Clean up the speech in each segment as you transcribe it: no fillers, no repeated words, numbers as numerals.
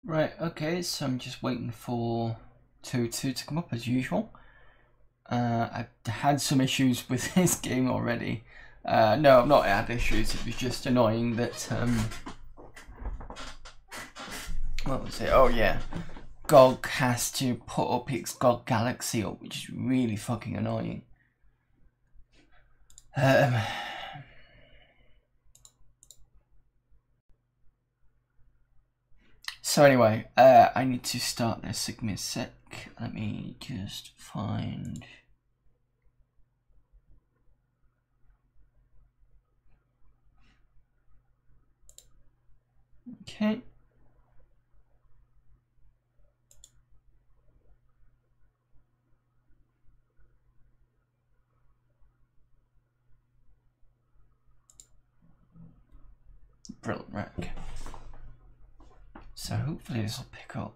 Right, okay, so I'm just waiting for 2-2 to come up as usual. I had some issues with this game already. No, I've not had issues, it was just annoying that, what was it? Oh yeah, GOG has to put up its GOG Galaxy up, which is really fucking annoying. So anyway, I need to start this. Give me a sec. Let me just find... Okay. Brilliant, right, okay. So hopefully this will pick up.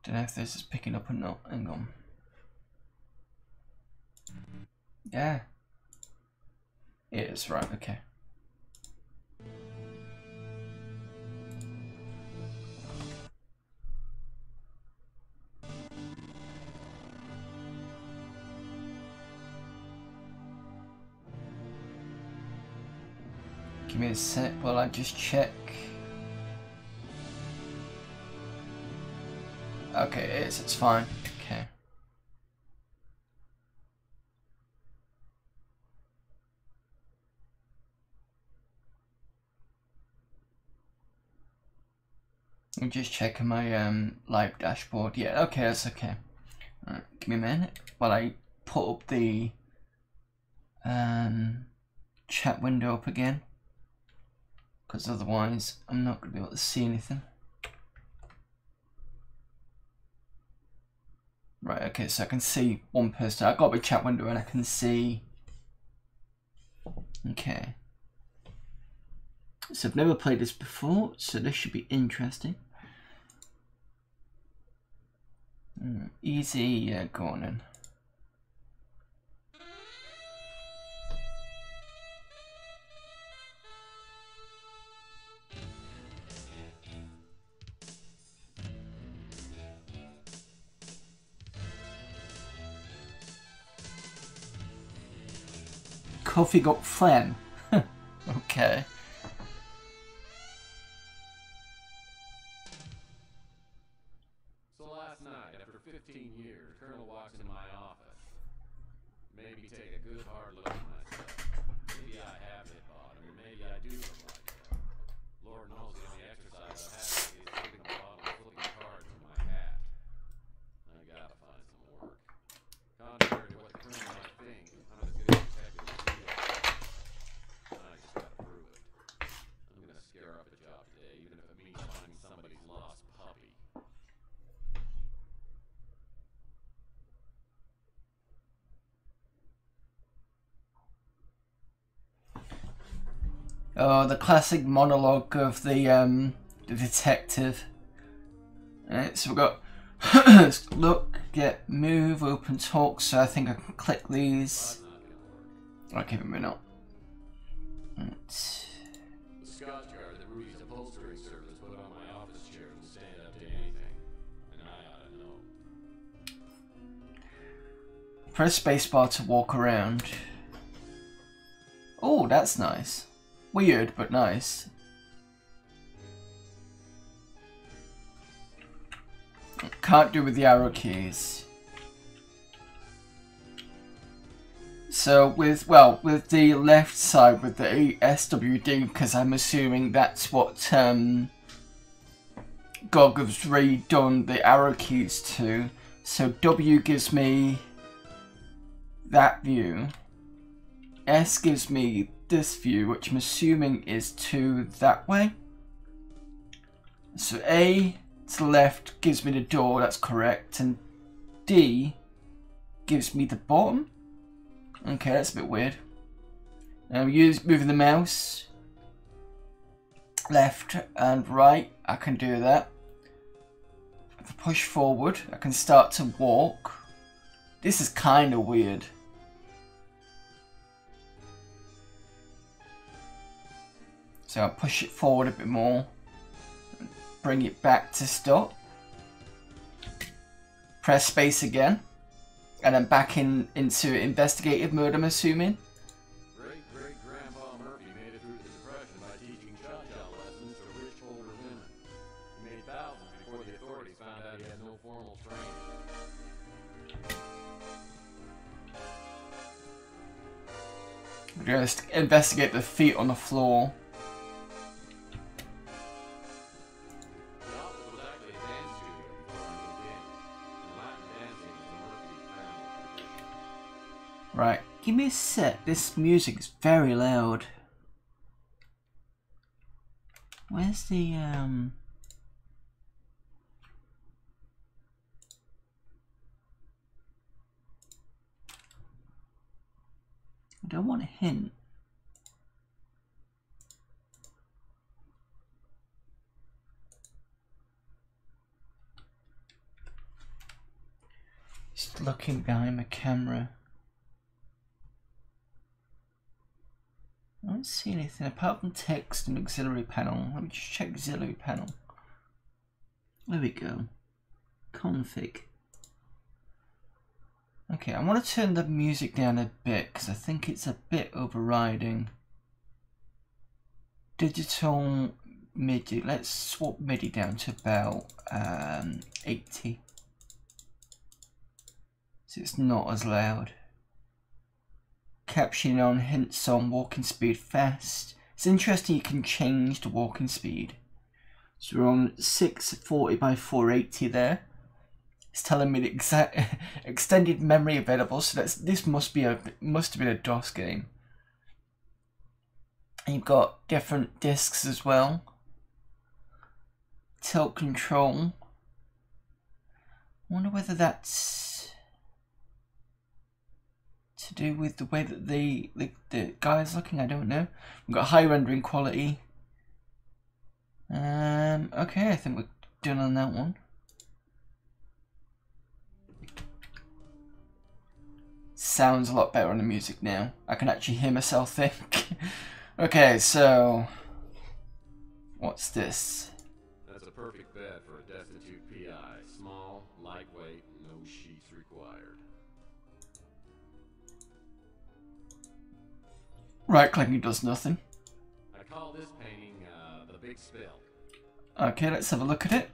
Don't know if this is picking up or not. Hang on. Yeah. It is, right, okay. Give me a sec while I just check. Okay, it is, it's fine. Okay. I'm just checking my live dashboard. Yeah, okay, that's okay. Alright, give me a minute while I put up the chat window up again, because otherwise I'm not going to be able to see anything. Right, okay, so I can see one person. I've got my chat window and I can see. Okay. So I've never played this before, so this should be interesting. Easy, yeah, go on in. Coffee got phlegm. Okay. So last night, after 15 years, Colonel walks into my office. Made me take a good hard look at myself. Maybe I have hit bottom, or maybe I do look like that. Lord knows the only exercise I've had is taking a bottle and flipping cards in my hat. I gotta find some work. Contrary to what the Colonel might think, I'm as good a detective as he is. I just gotta prove it. I'm gonna scare up a job today, even if it means finding somebody's lost puppy. Oh, the classic monologue of the detective. Alright, so we've got look, get, move, open, talk. So I think I can click these. Okay, maybe not. Right. The Scotch guard that Rudy's upholstery service put on my office chair and stand up to anything. And I ought to know. Press spacebar to walk around. Oh, that's nice. Weird, but nice. Can't do with the arrow keys. So with the left side with the SWD, because I'm assuming that's what GOG has redone the arrow keys to. So W gives me that view. S gives me this view, which I'm assuming is to that way. So A to the left gives me the door, that's correct, and D gives me the bottom. Okay, that's a bit weird. Now moving the mouse left and right, I can do that. push forward, I can start to walk. This is kind of weird. So I'll push it forward a bit more. Bring it back to stop. Press space again. And then back into investigative mode, I'm assuming. Great-great-grandpa Murphy made it through the Depression by teaching cha-cha lessons to rich older women. He made thousands before the authorities found out he had no formal training. We're going to investigate the feet on the floor. The office was actually a dance studio before I moved in, and Latin dancing was the Murphy family tradition. Right, give me a sec. This music is very loud. Where's the I don't want a hint. Just looking behind my camera. I don't see anything apart from text and auxiliary panel. Let me just check auxiliary panel. There we go. Config. Okay, I want to turn the music down a bit because I think it's a bit overriding. Digital MIDI. Let's swap MIDI down to about 80. So it's not as loud. Captioning on, hints on walking speed fast. It's interesting you can change the walking speed. So we're on 640 by 480 there. It's telling me the exact extended memory available, so this must have been a DOS game. And you've got different discs as well. Tilt control. I wonder whether that's to do with the way that the guy's looking. I don't know. We've got high rendering quality. Okay, I think we're done on that one. Sounds a lot better on the music now. I can actually hear myself think. Okay, so what's this? That's a perfect bed for a destitute PI. Small, lightweight, no sheets required. Right clicking does nothing. I call this painting the Big Spill. Okay, let's have a look at it.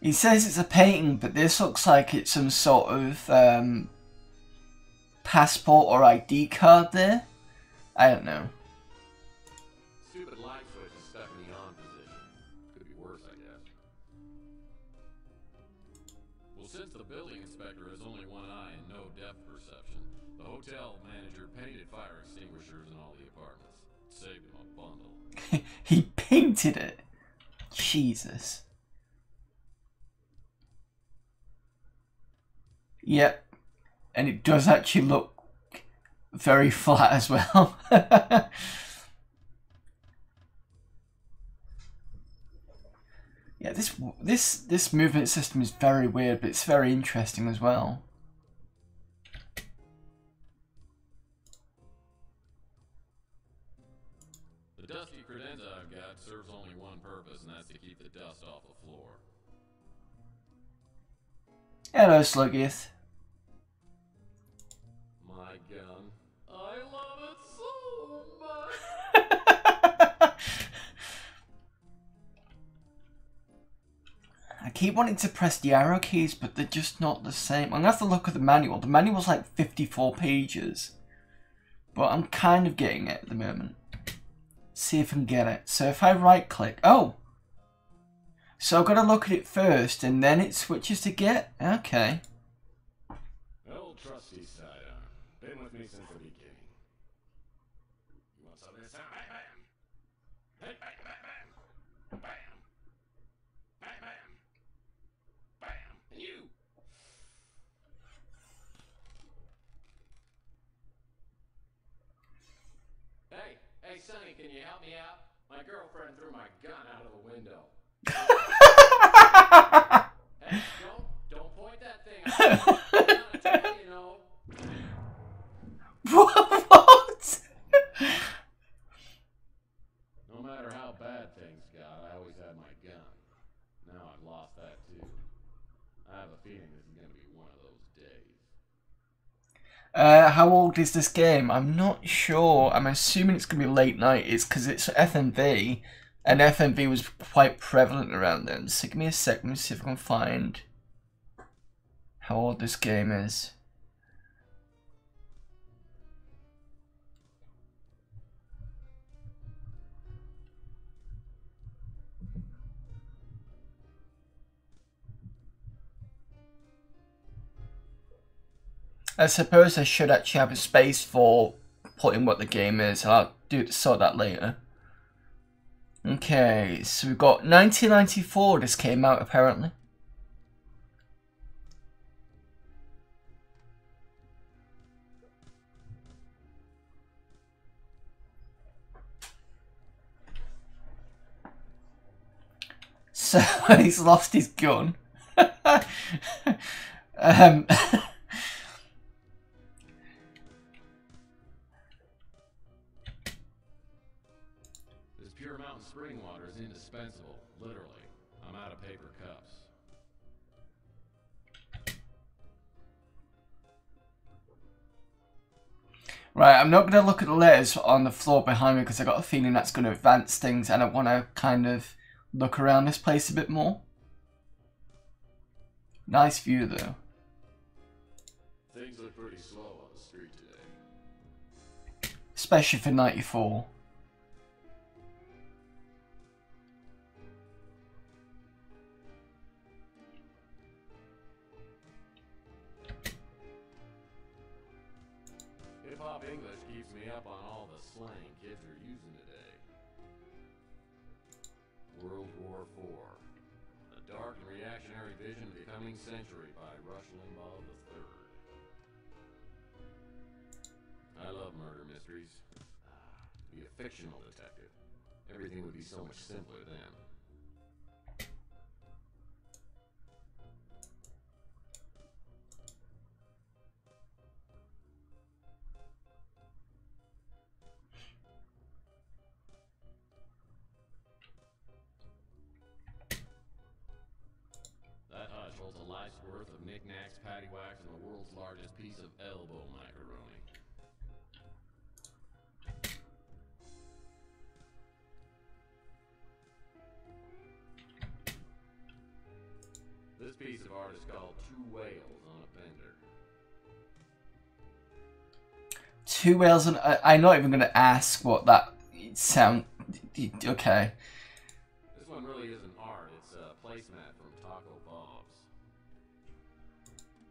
He says it's a painting, but this looks like it's some sort of passport or ID card there. I don't know. Stupid light switch is stuck in the on position. Could be worse, I guess. Well, since the building inspector has only one eye and no depth perception, the hotel manager painted fire extinguishers in all the apartments. Saved him a bundle. He painted it. Jesus. Yep. And it does actually look very flat as well. Yeah, this movement system is very weird, but it's very interesting as well. The dusty credenza I've got serves only one purpose, and that's to keep the dust off the floor. Hello, Sluggieth. My gun. I love it so much. I keep wanting to press the arrow keys, but they're just not the same. I'm gonna have to look at the manual. The manual's like 54 pages. But I'm kind of getting it at the moment. See if I can get it. So if I right click, oh! So I've got to look at it first and then it switches to get? Okay. Old trusty sidearm. Been with me since the beginning. You want some of this? Bam, bam. Hey, bam, bam, bam. Bam. Bam, bam. can you help me out? My girlfriend threw my gun out of the window. Hey, don't point that thing at me. I'm not a toy, you know. What? No matter how bad things got, I always had my gun. Now I've lost that too. I have a feeling this is going to be one of those days. How old is this game? I'm not sure. I'm assuming it's going to be late 90s because it's FMV, and FMV was quite prevalent around then. So give me a sec, let me see if I can find how old this game is. I suppose I should actually have a space for putting what the game is. I'll sort that later. Okay, so we've got 1994 this came out apparently. So he's lost his gun. This pure mountain spring water is indispensable, literally. I'm out of paper cups. Right, I'm not going to look at the letters on the floor behind me because I got a feeling that's going to advance things and I want to kind of look around this place a bit more. Nice view though. Things look pretty slow on the street today. Especially for 94. Hip-hop English keeps me up on all the slang kids are using today. World War IV. A dark and reactionary vision of the coming century by Rush Limbaugh III. I love murder mysteries. Be a fictional detective. Everything would be so much simpler then. That hutch holds a life's worth of knickknacks, paddywhacks, and the world's largest piece of elbow macaroni. This piece of art is called Two Whales on a Bender. Two whales and I'm not even going to ask what that sound. Okay. This one really isn't art, it's a placemat from Taco Bob's.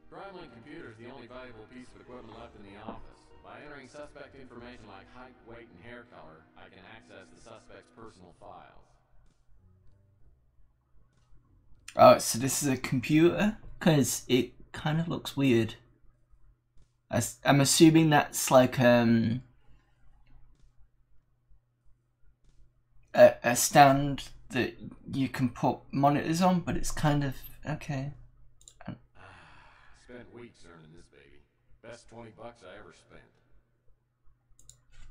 Crime-Link computer is the only valuable piece of equipment left in the office. By entering suspect information like height, weight, and hair color, I can access the suspect's personal files. Oh, so this is a computer? Because it kind of looks weird. I'm assuming that's like a stand that you can put monitors on, but it's kind of okay. Spent weeks earning this baby. Best 20 bucks I ever spent.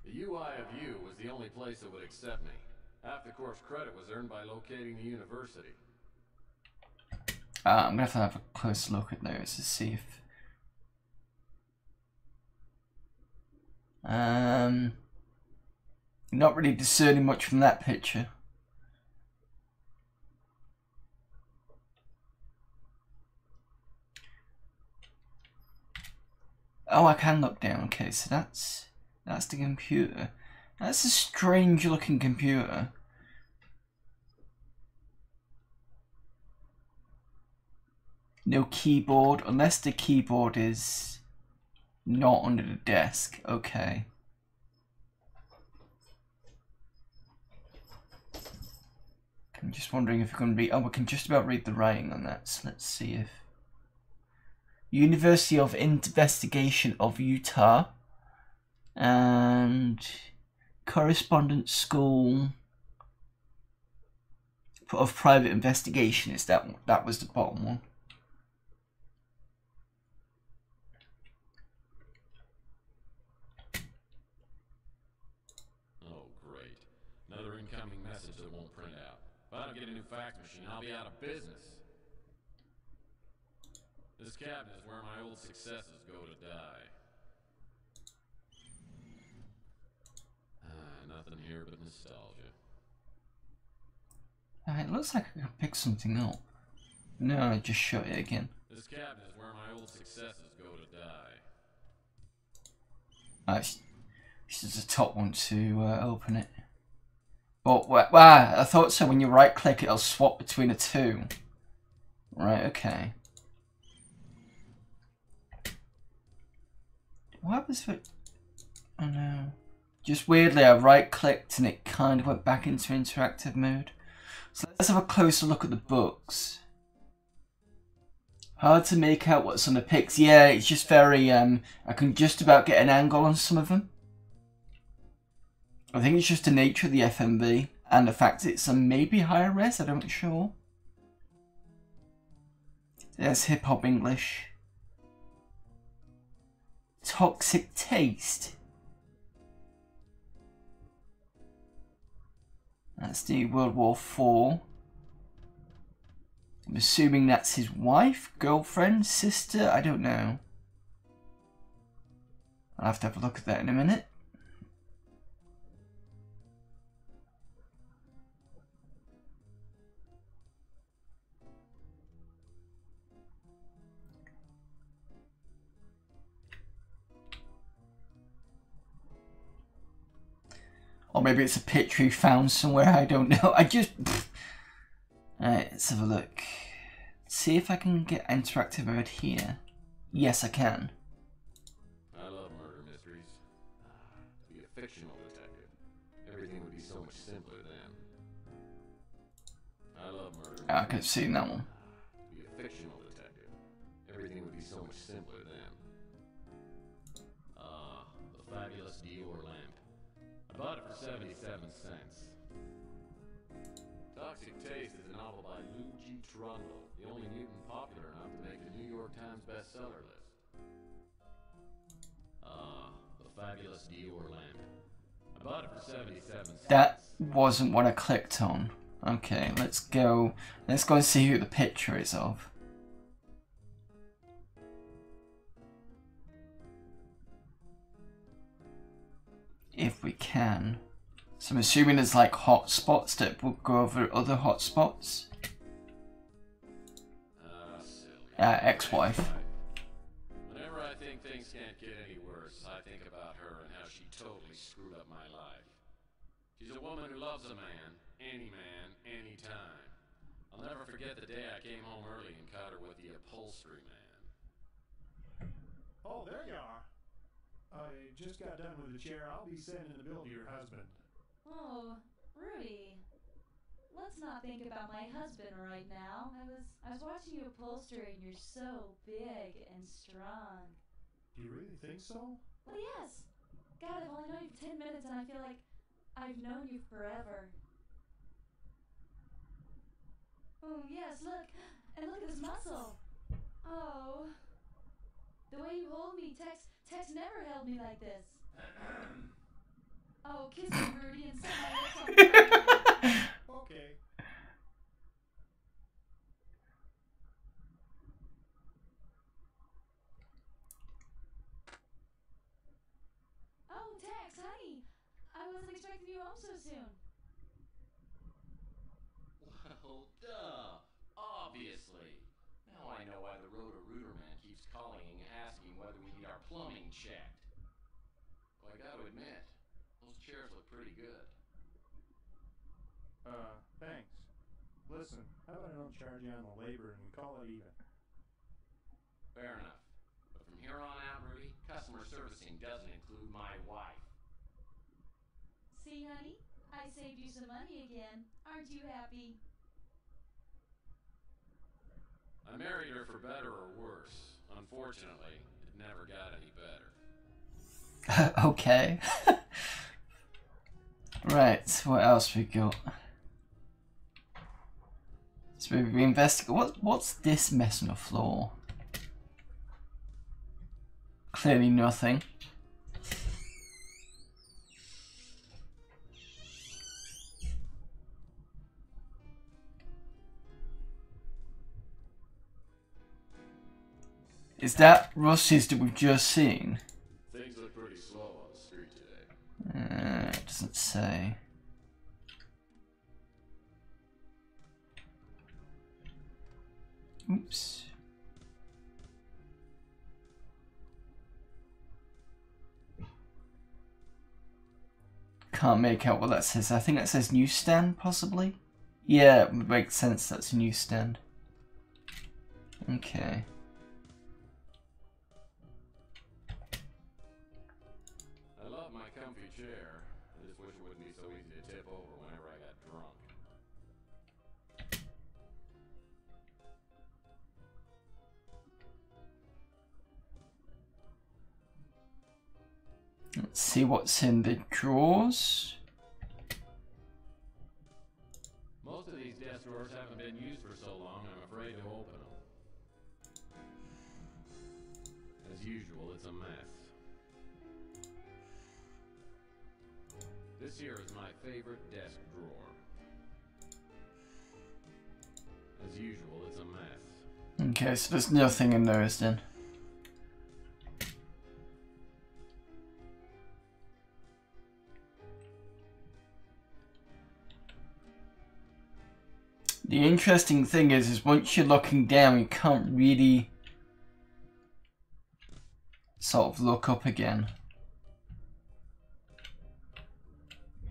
The UI of U was the only place that would accept me. Half the course credit was earned by locating the university. I'm gonna have a close look at those to see if not really discerning much from that picture. Oh, I can look down. Okay, so that's the computer. That's a strange looking computer. No keyboard, unless the keyboard is not under the desk. Okay. I'm just wondering if we're going to read. Oh, we can just about read the writing on that. So let's see if University of Investigation of Utah and Correspondence School of Private Investigation is that one. That was the bottom one. Oh, great. Another incoming message that won't print out. If I don't get a new fax machine, I'll be out of business. This cabinet is where my old successes go to die. Nothing here but nostalgia. It looks like I can pick something up. No, I just shut it again. This cabinet is where my old successes go to die. This is the top one to open it. Oh, wow, I thought so. When you right click, it'll swap between the two. Right, okay. What happens if it... Oh no. Just weirdly, I right clicked and it kind of went back into interactive mode. So let's have a closer look at the books. Hard to make out what's on the pics. Yeah, it's just very, I can just about get an angle on some of them. I think it's just the nature of the FMV and the fact it's a maybe higher res, I don't sure. There's hip hop English. Toxic Taste. That's the World War IV. I'm assuming that's his wife, girlfriend, sister, I don't know. I'll have to have a look at that in a minute. Or maybe it's a picture he found somewhere, I don't know. Alright, let's have a look. See if I can get interactive mode here. Yes, I can. I love murder mysteries. Be a fictional detective. Everything would be so much simpler then. I love murder mysteries. I could have seen that one. Be a fictional detective. Everything would be so much simpler then. The fabulous Dior lamp. I bought it for 77 cents. Toxic Taste is a novel by Lou G. Trundle, the only mutant popular enough to make the New York Times bestseller list. The fabulous Dior lamp. I bought it for 77 cents. That wasn't what I clicked on. Okay, let's go and see who the picture is of. If we can. So I'm assuming there's like hotspots that will go over other hotspots. Ex-wife. Whenever I think things can't get any worse, I think about her and how she totally screwed up my life. She's a woman who loves a man, anytime. I'll never forget the day I came home early and caught her with the upholstery man. Oh, there you are. I just got done with the chair. I'll be sending the bill to your husband. Oh, Rudy. Let's not think about my husband right now. I was watching you upholster and you're so big and strong. Do you really think so? Well, yes. God, I've only known you for 10 minutes and I feel like I've known you forever. Oh, yes, look. And look at this muscle. Oh. The way you hold me, Tex never held me like this. Oh, kiss me, Rudy, and set my lips on fire. Okay. Oh, Tex, honey. I wasn't expecting you home so soon. Well, duh. Obviously. Now I know why the Roto-Rooter man keeps calling and asking whether we need our plumbing checked. Well, I gotta admit, those chairs look pretty good. Thanks. Listen, how about I don't charge you on the labor and we call it even? Fair enough. But from here on out, Rudy, customer servicing doesn't include my wife. See, honey? I saved you some money again. Aren't you happy? I married her for better or worse. Unfortunately, it never got any better. Okay. Right, what else we got? So we investigate. What's this mess on the floor? Clearly nothing. Is that Russia's that we've just seen? Things look pretty slow on the street today. It doesn't say. Oops. Can't make out what that says. I think that says newsstand, possibly? Yeah, it would make sense that's a newsstand. Okay. I love my comfy chair. I just wish it wouldn't be so easy to tip over whenever I got drunk. Let's see what's in the drawers. Most of these desk drawers haven't been used for so long, I'm afraid to open them. As usual, it's a mess. This here is my favorite desk drawer. As usual, it's a mess. Okay, so there's nothing in those then. The interesting thing is once you're looking down, you can't really sort of look up again,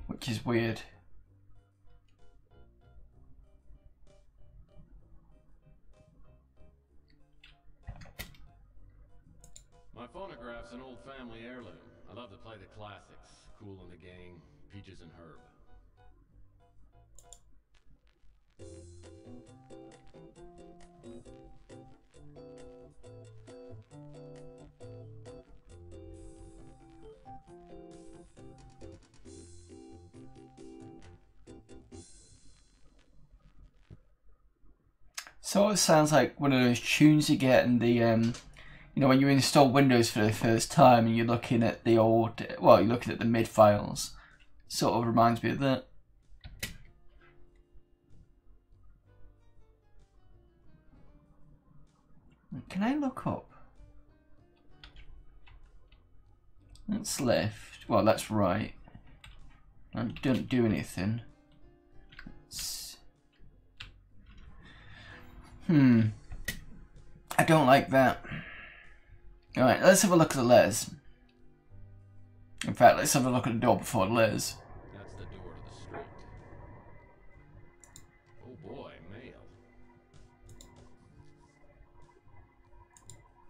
which is weird. My phonograph's an old family heirloom. I love to play the classics. Kool and the Gang, Peaches and Herb. So it sounds like one of those tunes you get in the, you know, when you install Windows for the first time and you're looking at the old, well, you're looking at the mid files. Sort of reminds me of that. Can I look up? That's left. Well, that's right. I don't do anything. I don't like that. Alright, let's have a look at the letters. In fact, let's have a look at the door before the letters. That's the door to the street. Oh boy, mail.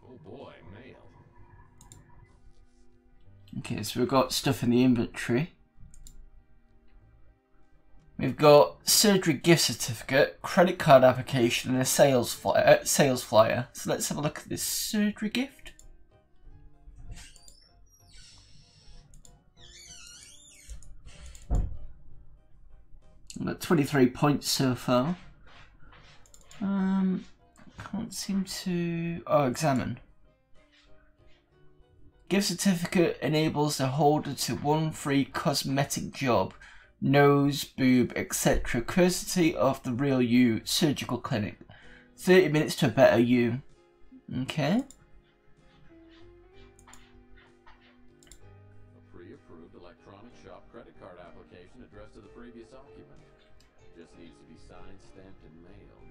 Oh boy, mail. Okay, so we've got stuff in the inventory. We've got surgery gift certificate, credit card application, and a sales flyer. So let's have a look at this surgery gift. I've got 23 points so far. Can't seem to... Oh, examine. Gift certificate enables the holder to one free cosmetic job. Nose, boob, etc. Courtesy of the Real You Surgical Clinic. 30 minutes to a better you. Okay. A pre-approved electronic shop credit card application addressed to the previous occupant. Just needs to be signed, stamped, and mailed.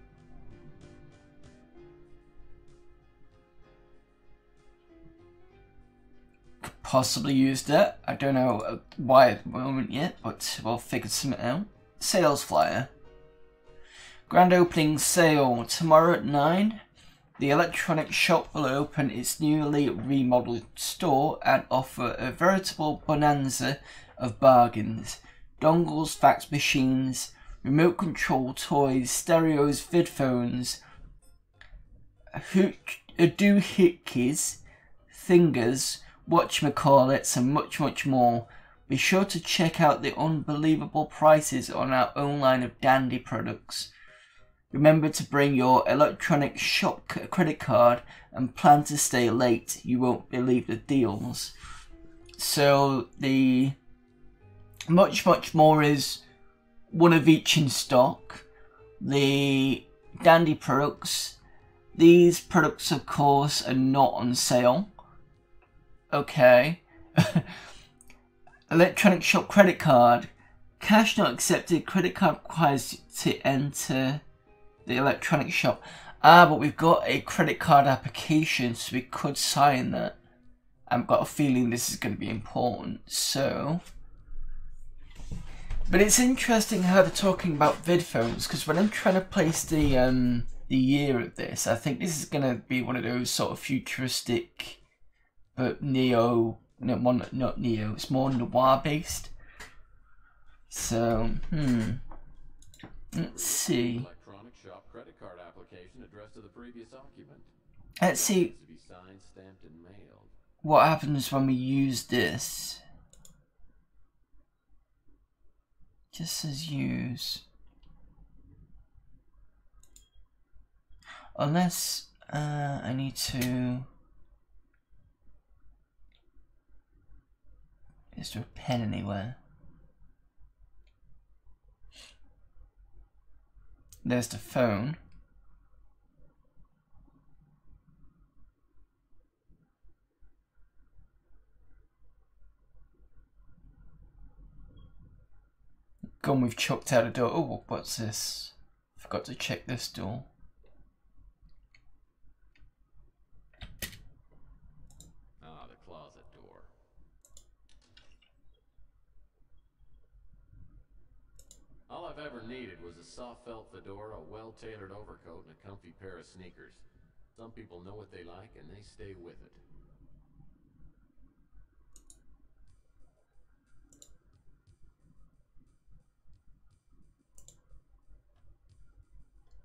Possibly used it. I don't know why at the moment yet, but we'll figure something out. Sales flyer. Grand opening sale tomorrow at 9. The electronic shop will open its newly remodeled store and offer a veritable bonanza of bargains. Dongles, fax machines, remote control toys, stereos, vid phones, doohickeys, thingers, whatchamacallits, and much, much more. Be sure to check out the unbelievable prices on our own line of dandy products. Remember to bring your electronic shop credit card and plan to stay late. You won't believe the deals. So the much more is one of each in stock. The dandy products. These products, of course, are not on sale. Okay. Electronic shop credit card. Cash not accepted. Credit card requires to enter the electronic shop. But we've got a credit card application, so we could sign that. I've got a feeling this is going to be important. So, but it's interesting how they're talking about vid phones, because when I'm trying to place the year of this, I think this is going to be one of those sort of futuristic, but not neo, it's more noir based. So, let's see. Electronic shop credit card application addressed to the previous occupant. Let's see To be signed, stamped, and mailed. what happens when we use this. Just says use. Unless I need to. Is there a pen anywhere? There's the phone. Gun we've chucked out a door. Oh, what's this? Forgot to check this door. The closet door. All I've ever needed was a soft felt fedora, a well-tailored overcoat, and a comfy pair of sneakers. Some people know what they like, and they stay with it.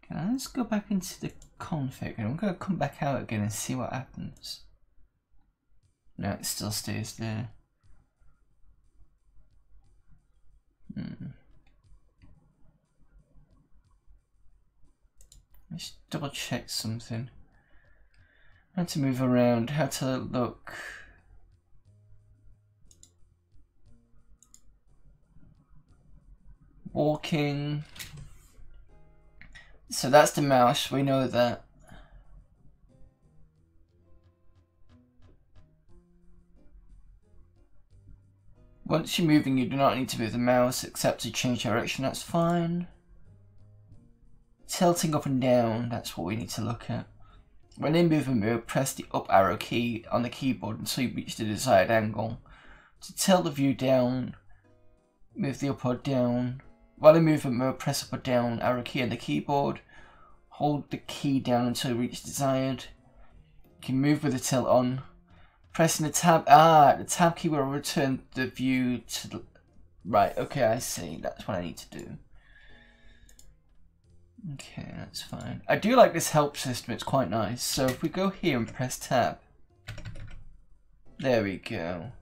Let's go back into the config, and I'm going to come back out again and see what happens. No, it still stays there. Let's double check something. How to move around, how to look. Walking. So that's the mouse, we know that. Once you're moving, you do not need to move the mouse except to change direction, that's fine. Tilting up and down, that's what we need to look at. When in movement mode, press the up arrow key on the keyboard until you reach the desired angle. To tilt the view down, move the up or down. While in movement mode, press up or down arrow key on the keyboard. Hold the key down until you reach desired. You can move with the tilt on. Pressing the tab, the tab key will return the view to the right. Okay, I see. That's what I need to do. Okay, that's fine. I do like this help system. It's quite nice. So if we go here and press tab, there we go.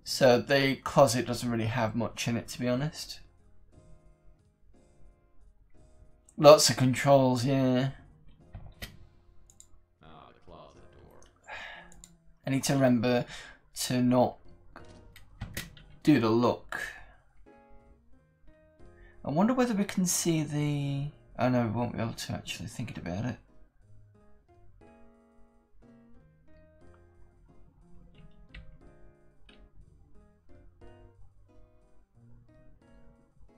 So the closet doesn't really have much in it, to be honest. Lots of controls, yeah. The closet door. I need to remember to not do the look. I wonder whether we can see the... Oh no, we won't be able to actually, thinking about it.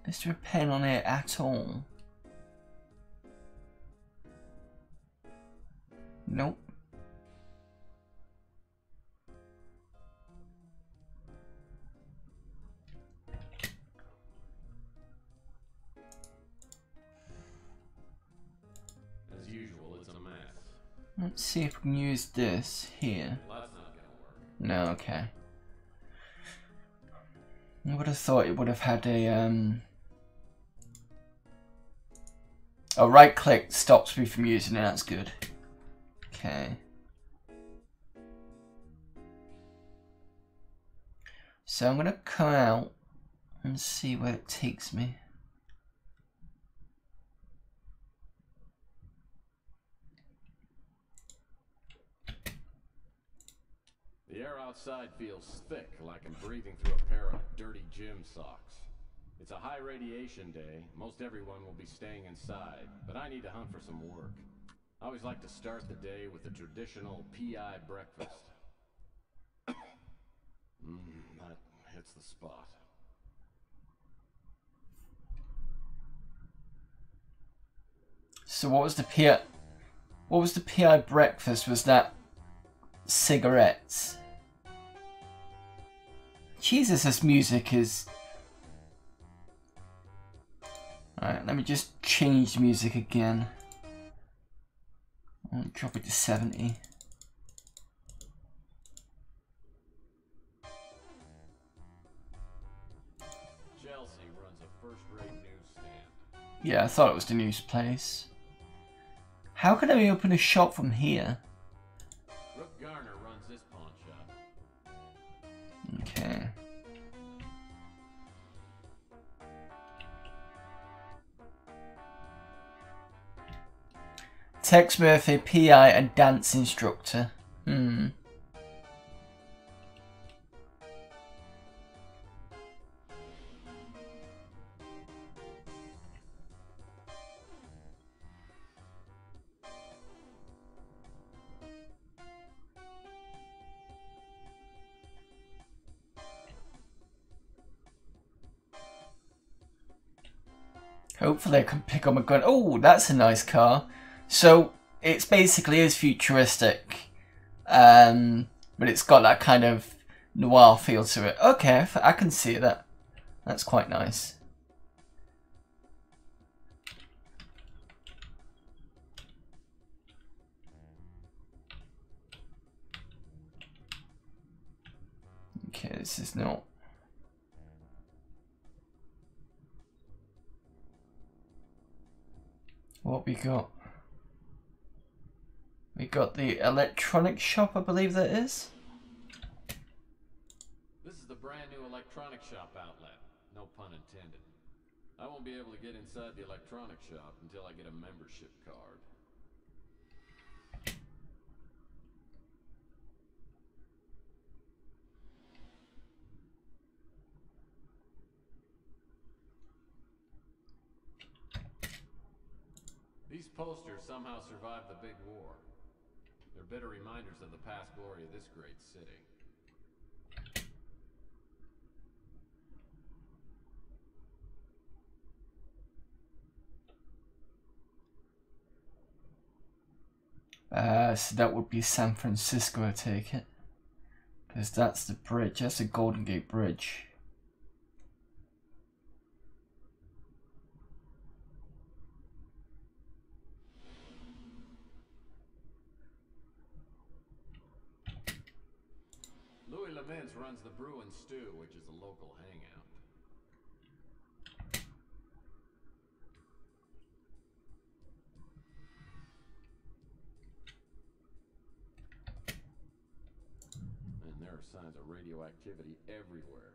Is there a pen on it at all? Nope. As usual, it's a mess. Let's see if we can use this here. Well, that's not gonna work. No, okay. I would have thought it would have had a right click stops me from using it, that's good. Okay. So I'm gonna come out and see where it takes me. The air outside feels thick, like I'm breathing through a pair of dirty gym socks. It's a high radiation day. Most everyone will be staying inside, but I need to hunt for some work. I always like to start the day with a traditional PI breakfast. That hits the spot. So what was the PI? What was the PI breakfast? Was that cigarettes? Jesus, this music is... Alright, let me just change the music again. I'll drop it to 70. Chelsea runs a first-rate newsstand. Yeah, I thought it was the news place. How can I open a shop from here? Brooke Garner runs this pawn shop. Okay. Tex Murphy, PI and dance instructor. Hopefully I can pick up a gun. Oh, that's a nice car. So it's basically is futuristic, but it's got that kind of noir feel to it. Okay, I can see that. That's quite nice. Okay, this is not... What we got? We got the electronic shop, I believe that is. This is the brand new electronic shop outlet. No pun intended. I won't be able to get inside the electronic shop until I get a membership card. These posters somehow survived the big war. They're bitter reminders of the past glory of this great city. So that would be San Francisco, I take it. Because that's the bridge, that's the Golden Gate Bridge. Louis Lamintz runs the Brew and Stew, which is a local hangout. And there are signs of radioactivity everywhere.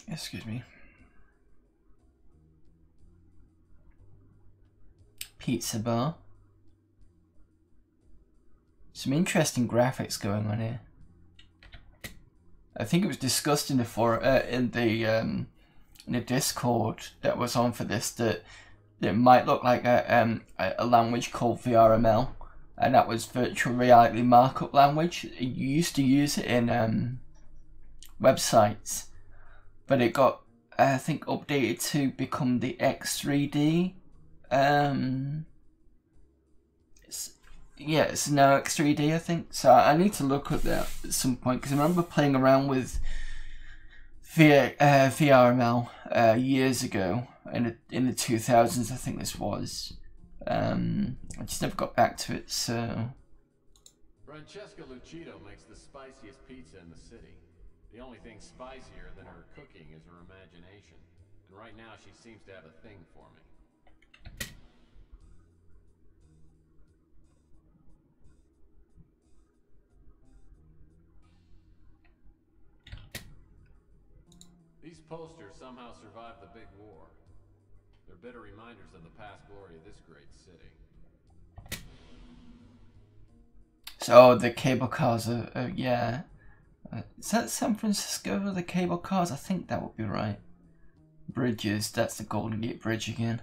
Excuse me. Pizza bar. Some interesting graphics going on here. I think it was discussed in the Discord that was on for this that it might look like a language called VRML, and that was virtual reality markup language. You used to use it in websites, but it got I think updated to become the X3D. It's now X3D, I think. So I need to look at that at some point, because I remember playing around with VRML years ago in the 2000s. I think this was. I just never got back to it. So Francesca Lucido makes the spiciest pizza in the city. The only thing spicier than her cooking is her imagination. And right now she seems to have a thing for me. posters somehow survived the big war. They're bitter reminders of the past glory of this great city. So the cable cars are yeah. Is that San Francisco, the cable cars? I think that would be right. Bridges, that's the Golden Gate Bridge again.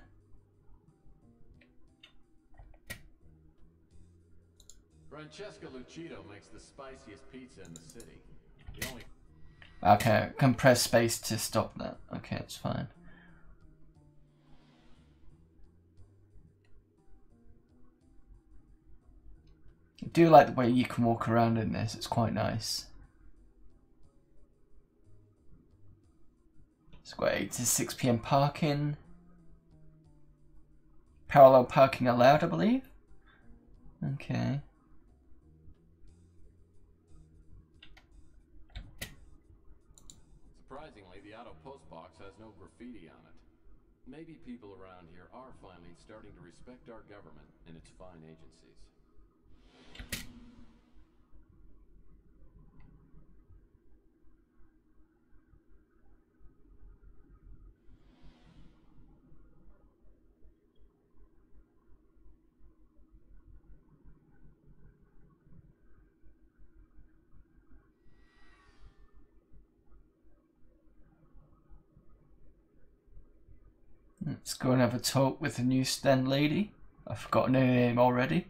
Francesca Lucido makes the spiciest pizza in the city. The only... Okay, compress space to stop that. Okay, it's fine. I do like the way you can walk around in this, it's quite nice. It's got 8 to 6 PM parking. Parallel parking allowed, I believe. Okay. Surprisingly, the auto post box has no graffiti on it. Maybe people around here are finally starting to respect our government and its fine agencies. Let's go and have a talk with the newsstand lady. I've forgotten her name already.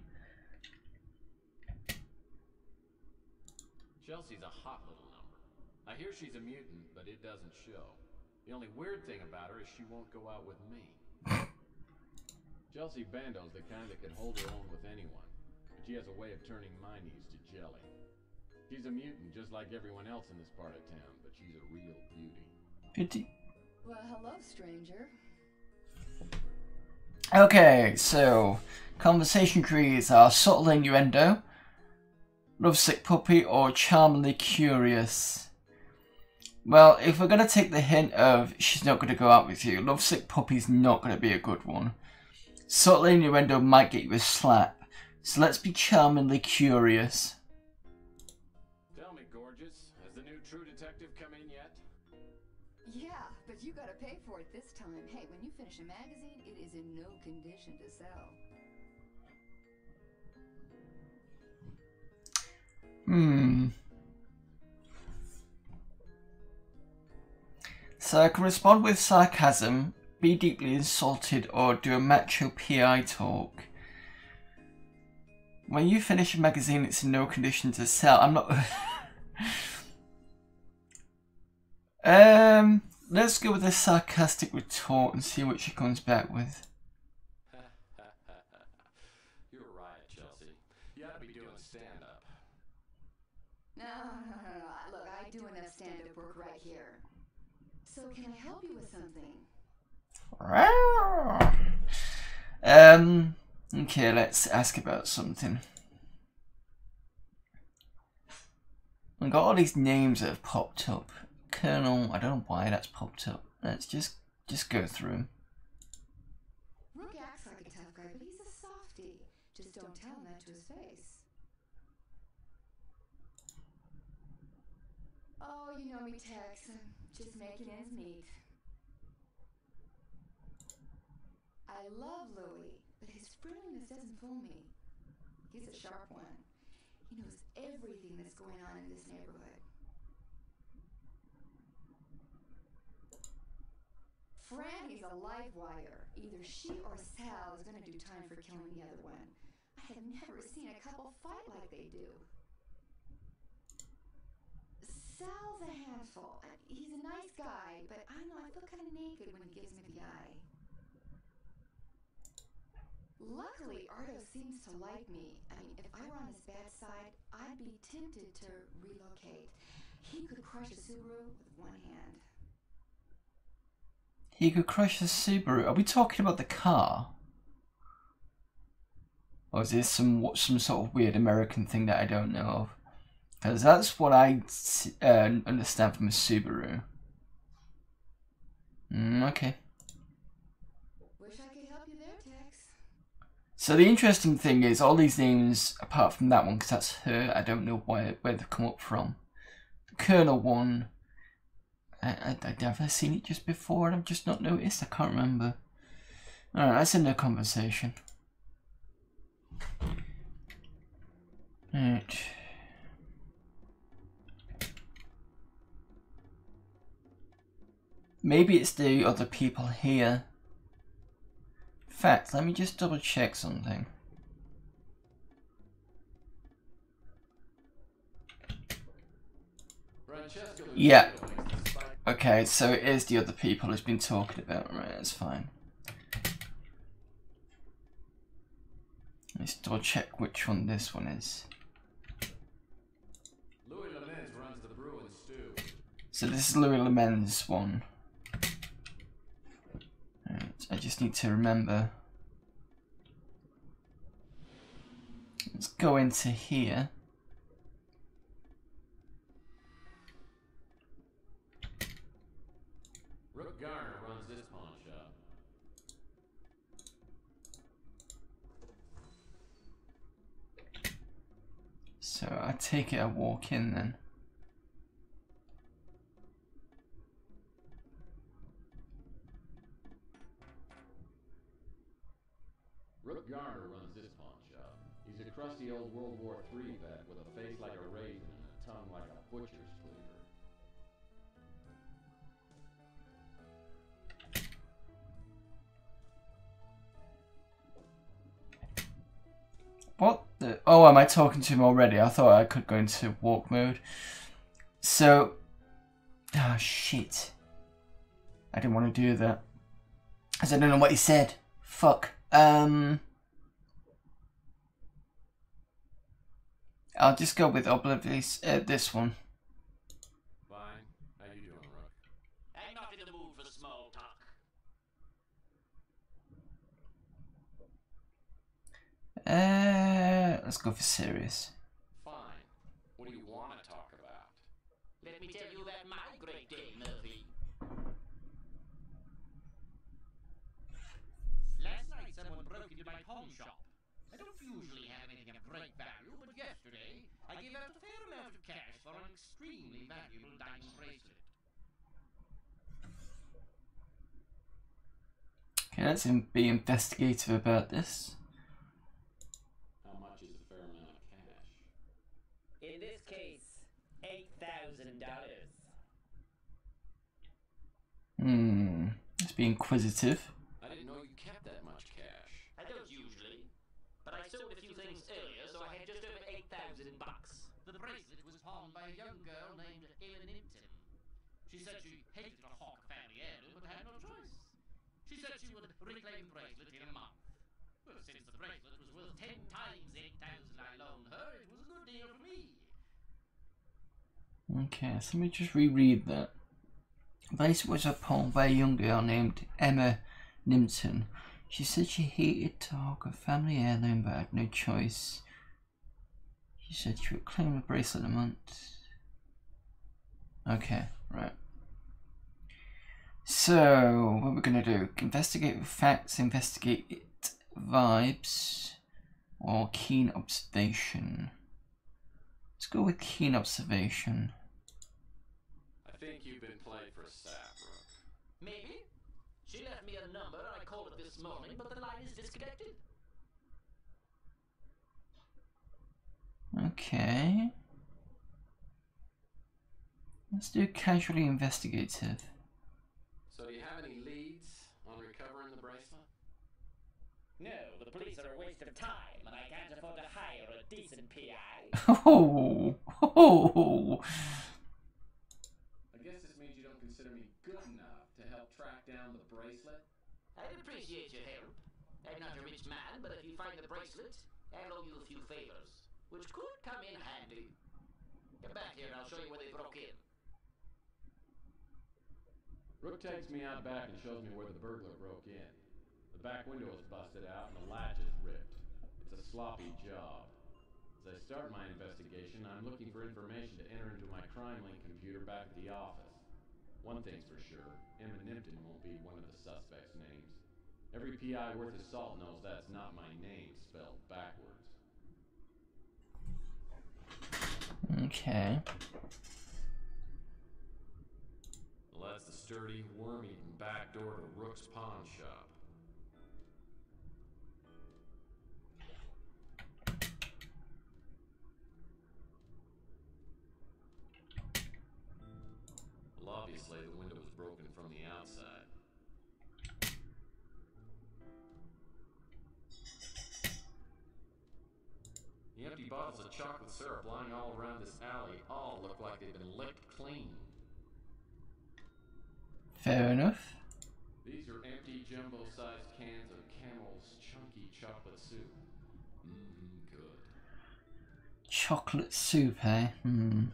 Chelsea's a hot little number. I hear she's a mutant, but it doesn't show. The only weird thing about her is she won't go out with me. Chelsea Bando's the kind that can hold her own with anyone, but she has a way of turning my knees to jelly. She's a mutant just like everyone else in this part of town, but she's a real beauty. Beauty. Well, hello, stranger. Okay, so conversation trees are subtle innuendo, lovesick puppy, or charmingly curious. Well, if we're going to take the hint of she's not going to go out with you, lovesick puppy's not going to be a good one. Subtle innuendo might get you a slap, so let's be charmingly curious. Tell me, gorgeous, has the new True Detective come in yet? Yeah, but you gotta pay for it this time. Hey, when you finish a magazine, it is in no condition to sell. So I can respond with sarcasm, be deeply insulted, or do a macho PI talk. When you finish a magazine, it's in no condition to sell. I'm not... Let's go with a sarcastic retort and see what she comes back with. You're right, Chelsea. You ought to be doing stand-up. No. Look, I do enough stand-up work right here. So can I help you with something? Okay, let's ask about something. I've got all these names that have popped up. Colonel, I don't know why that's popped up. Let's just go through them. Rook acts like a tough guy, but he's a softie. Just don't tell him that to his face. Oh, you know me, Tex. I'm just making ends meet. I love Louis, but his friendliness doesn't fool me. He's a sharp one. He knows everything that's going on in this neighborhood. Franny's a live wire. Either she or Sal is going to do time for killing the other one. I have never seen a couple fight like they do. Sal's a handful. He's a nice guy, but I know I feel kind of naked when he gives me the eye. Luckily, Ardo seems to like me. I mean, if I were on his bad side, I'd be tempted to relocate. He could crush a Subaru with one hand. He could crush the Subaru. Are we talking about the car? Or is this some sort of weird American thing that I don't know of? Because that's what I understand from a Subaru. Okay. Wish I could help you there, Tex. So the interesting thing is, all these names, apart from that one, because that's her, I don't know where they've come up from. The Colonel one, I'd never seen it just before and I've just not noticed. I can't remember. Alright, that's in the conversation. Right. Maybe it's the other people here. In fact, let me just double check something. Yeah. Okay, so it is the other people who's been talking about. Right, that's fine. Let's double check which one this one is. Louis Lamens runs the brew and stew. So this is Louis Lamens' one. Right, I just need to remember. Let's go into here. Rook Garner runs this pawn shop. So I take it I walk in then. Rook Garner runs this pawn shop. He's a crusty old World War III vet with a face like a raisin and a tongue like a butcher's cleaver. What the? Oh, am I talking to him already? I thought I could go into walk mode. So, ah, shit. I didn't want to do that. Because I don't know what he said. Fuck. I'll just go with Oblivious, this one. Fine. How you doing, Rook? I'm not in the mood for small talk. Let's go for serious. Fine. What do you want to talk about? Let me tell you about my great day, Murphy. Last night someone broke into my pawn shop. I don't usually have anything of great value, but yesterday I gave out a fair amount of cash for an extremely valuable diamond bracelet. Okay, let's be investigative about this. How much is a fair amount of cash? In this case, $8,000. Let's be inquisitive. I didn't know you kept that much cash. I don't usually, but I sold a few things earlier, so I had just over $8,000. The bracelet was pawned by a young girl named Ellen Nimpton. She said she hated to hawk a family heirloom, but had no choice. She said she would reclaim the bracelet in a month. Well, since the bracelet was worth 10 times the 8,000 I loaned her, it was a good deal for me. Okay, so let me just reread that. The bracelet was pawned by a young girl named Emma Nimpton. She said she hated to hawk a family heirloom but had no choice. She said she would claim the bracelet in a month. Okay, right. So, what we're gonna do? Investigate with facts, investigate vibes, or keen observation. Let's go with keen observation. I think you've been played for a sap, Rook. Maybe. She left me a number, I called it this morning, but the line is disconnected. Okay. Let's do casually investigative. So do you have any leads on recovering the bracelet? No, the police are a waste of time, and I can't afford to hire a decent PI. Oh, oh. I guess this means you don't consider me good enough to help track down the bracelet? I'd appreciate your help. I'm not a rich man, but if you find the bracelet, I'll owe you a few favors, which could come in handy. Come back here and I'll show you where they broke in. Rook takes me out back and shows me where the burglar broke in. The back window is busted out and the latch is ripped. It's a sloppy job. As I start my investigation, I'm looking for information to enter into my crime-link computer back at the office. One thing's for sure, Emma Nimpton won't be one of the suspects' names. Every PI worth his salt knows that's not my name spelled backwards. Okay. sturdy, worm-eaten back door to Rook's pawn shop. Well, obviously the window was broken from the outside. The empty bottles of chocolate syrup lying all around this alley all look like they've been licked clean. Fair enough. These are empty jumbo-sized cans of Camel's chunky chocolate soup. Good. Chocolate soup, eh? An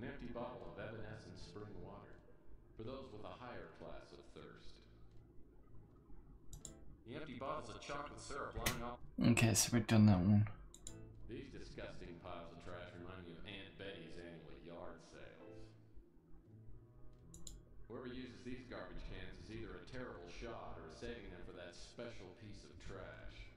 empty bottle of evanescent spring water for those with a higher class of thirst. The empty bottles of chocolate syrup lying all... Okay, so we've done that one. These disgusting piles of trash remind me of Aunt Betty's annual yard sales. Whoever uses these garbage cans is either a terrible shot or saving them for that special piece of trash.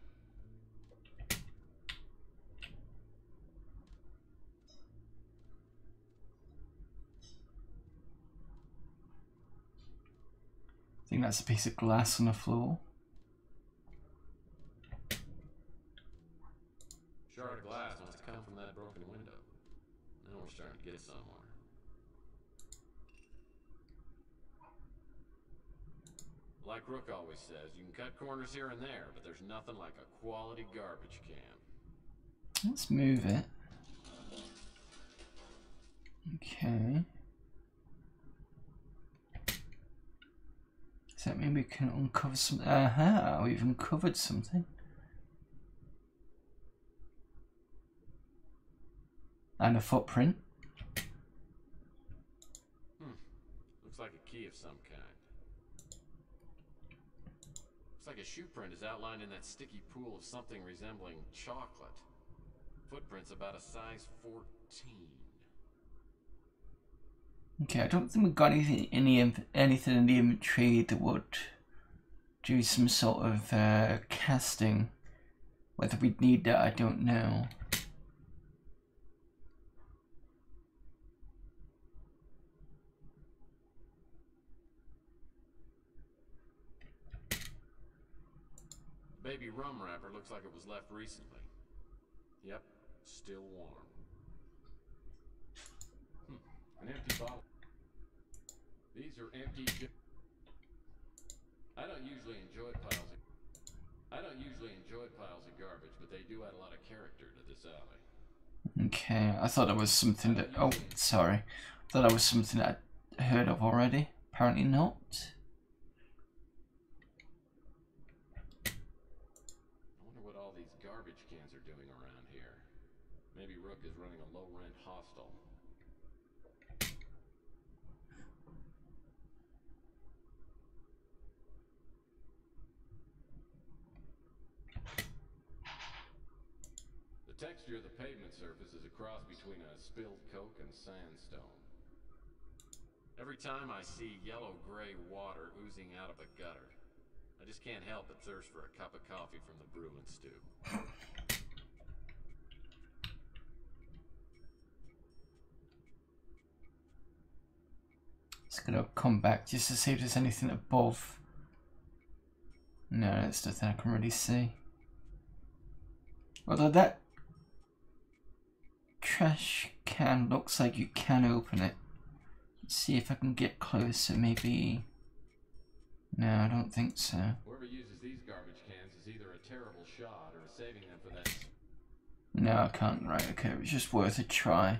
I think that's a piece of glass on the floor. Shard of glass must have come from that broken window. Now we're starting to get somewhere. Like Rook always says, you can cut corners here and there, but there's nothing like a quality garbage can. Let's move it. Okay. Does that mean we can uncover something? Aha, we've uncovered something. And a footprint. Looks like a key of some kind. Looks like a shoe print is outlined in that sticky pool of something resembling chocolate. Footprint's about a size 14. Okay, I don't think we've got anything in the inventory that would do some sort of casting. Whether we'd need that, I don't know. Baby rum wrapper looks like it was left recently. Yep, still warm. An empty bottle. These are empty. I don't usually enjoy piles of garbage, but they do add a lot of character to this alley. Okay, I thought it was something that. Oh, sorry. I thought that was something that I'd heard of already. Apparently not. I wonder what all these garbage cans are doing around here. Maybe Rook is running a low-rent hostel. The texture of the pavement surface is a cross between a spilled Coke and sandstone. Every time I see yellow-gray water oozing out of a gutter, I just can't help but thirst for a cup of coffee from the brew and stew. Just gonna come back just to see if there's anything above. No, there's nothing I can really see. Although that trash can looks like you can open it. Let's see if I can get closer, maybe. No, I don't think so. Whoever uses these garbage cans is either a terrible shot or saving them for that. No, I can't. Right, okay, it was just worth a try. I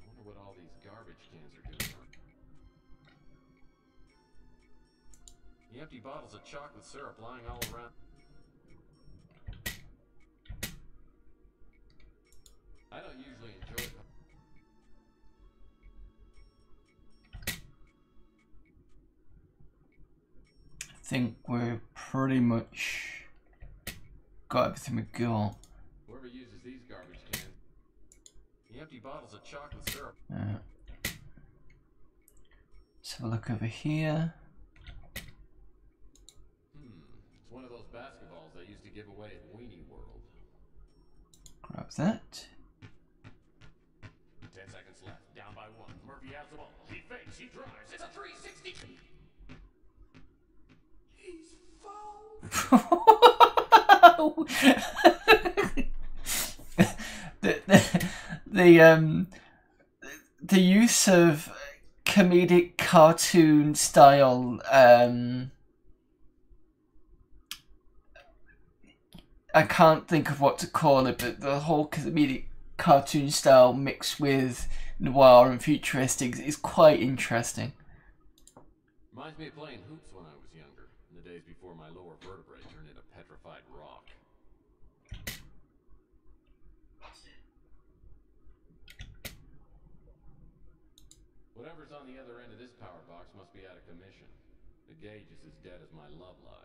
wonder what all these garbage cans are doing. The empty bottles of chocolate syrup lying all around. I don't usually enjoy it. I think we're pretty much got everything we got. Whoever uses these garbage cans. empty bottles of chocolate syrup. Let's have a look over here. It's one of those basketballs they used to give away at Weenie World. Grab that. 10 seconds left. Down by 1. Murphy has the ball. He fakes. He drives. It's a 360. He's fouled. The use of comedic cartoon style I can't think of what to call it, but the whole comedic cartoon style mixed with noir and futuristic is quite interesting. Reminds me of playing hoops when I was younger, in the days before my lower vertebrae turned into petrified rock. Whatever's on the other end of this power box must be out of commission. The gauge is as dead as my love life.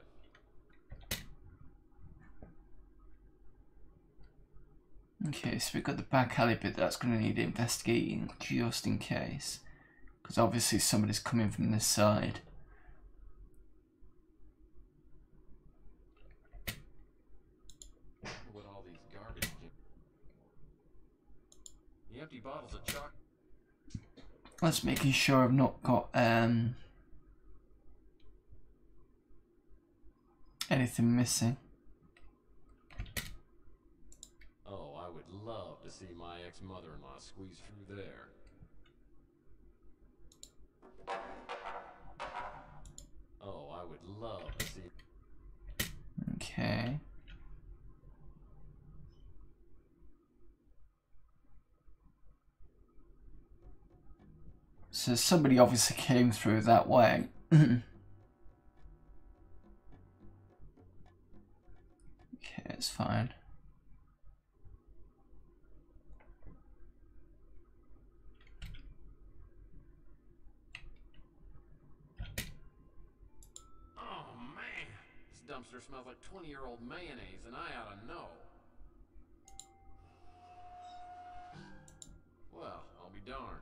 Okay, so we've got the back alley bit that's going to need investigating just in case. Because obviously somebody's coming from this side. What all these garbage... The empty bottles of chocolate... Let's making sure I've not got anything missing. Oh, I would love to see my ex-mother-in-law squeeze through there. Oh, I would love to see... Okay. So somebody obviously came through that way. Okay, it's fine. Oh, man! This dumpster smells like 20-year-old mayonnaise, and I ought to know. Well, I'll be darned.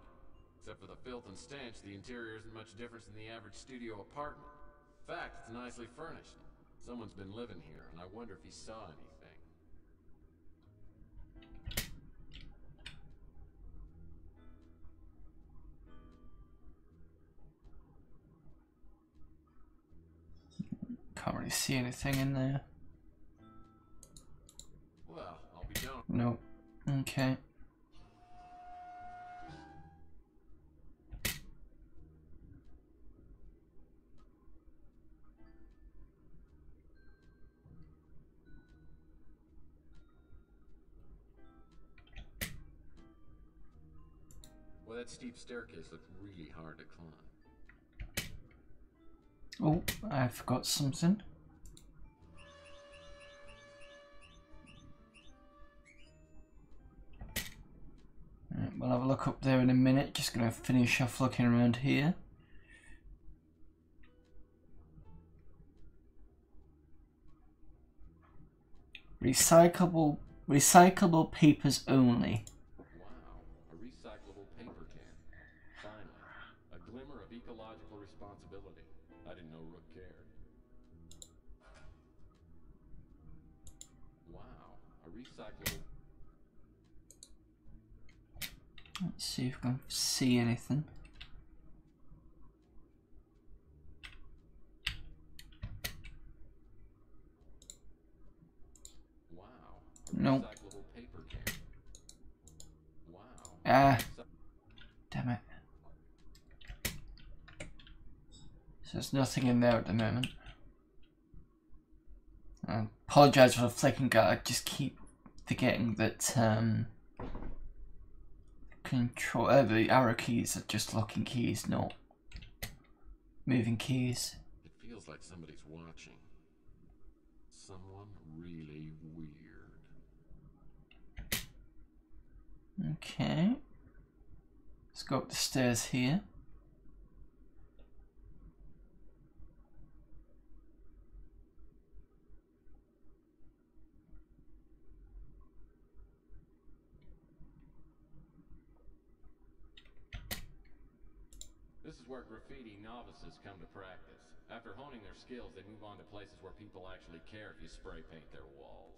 Except for the filth and stench, the interior isn't much different than the average studio apartment. In fact, it's nicely furnished. Someone's been living here, and I wonder if he saw anything. Can't really see anything in there. Well, I'll be darned. Nope. Okay. Well, that steep staircase looked really hard to climb. Oh, I forgot something. Right, we'll have a look up there in a minute. Just gonna finish off looking around here. Recyclable papers only. Wow, a recyclable paper can. Finally, a glimmer of ecological responsibility. I didn't know Rook cared. Wow, a recyclable... Let's see if I can see anything. Wow, Nope. recyclable paper can. Wow. Ah, damn it. So there's nothing in there at the moment. I apologise for the flicking guy. I just keep forgetting that the arrow keys are just locking keys, not moving keys. It feels like somebody's watching. Someone really weird. Okay. Let's go up the stairs here. is where graffiti novices come to practice. After honing their skills, they move on to places where people actually care if you spray paint their walls.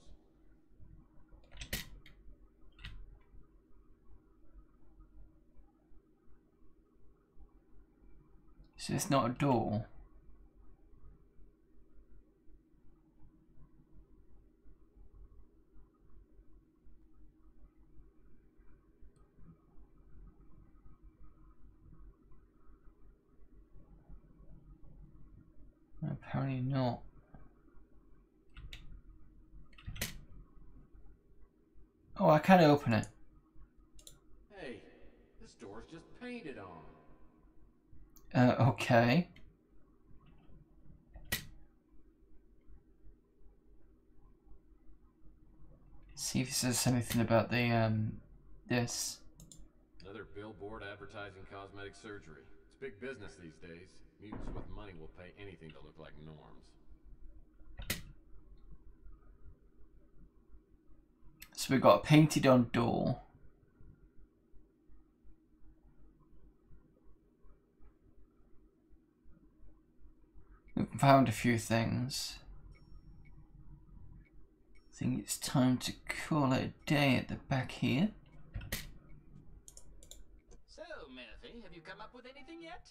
So it's not a door. Apparently not. Oh, I can open it. Hey, this door's just painted on. Okay. See if it says anything about the this. Another billboard advertising cosmetic surgery. It's big business these days. Mutants with money will pay anything to look like norms. So we got a painted on door. We found a few things. I think it's time to call it a day at the back here. So, Murphy, have you come up with anything yet?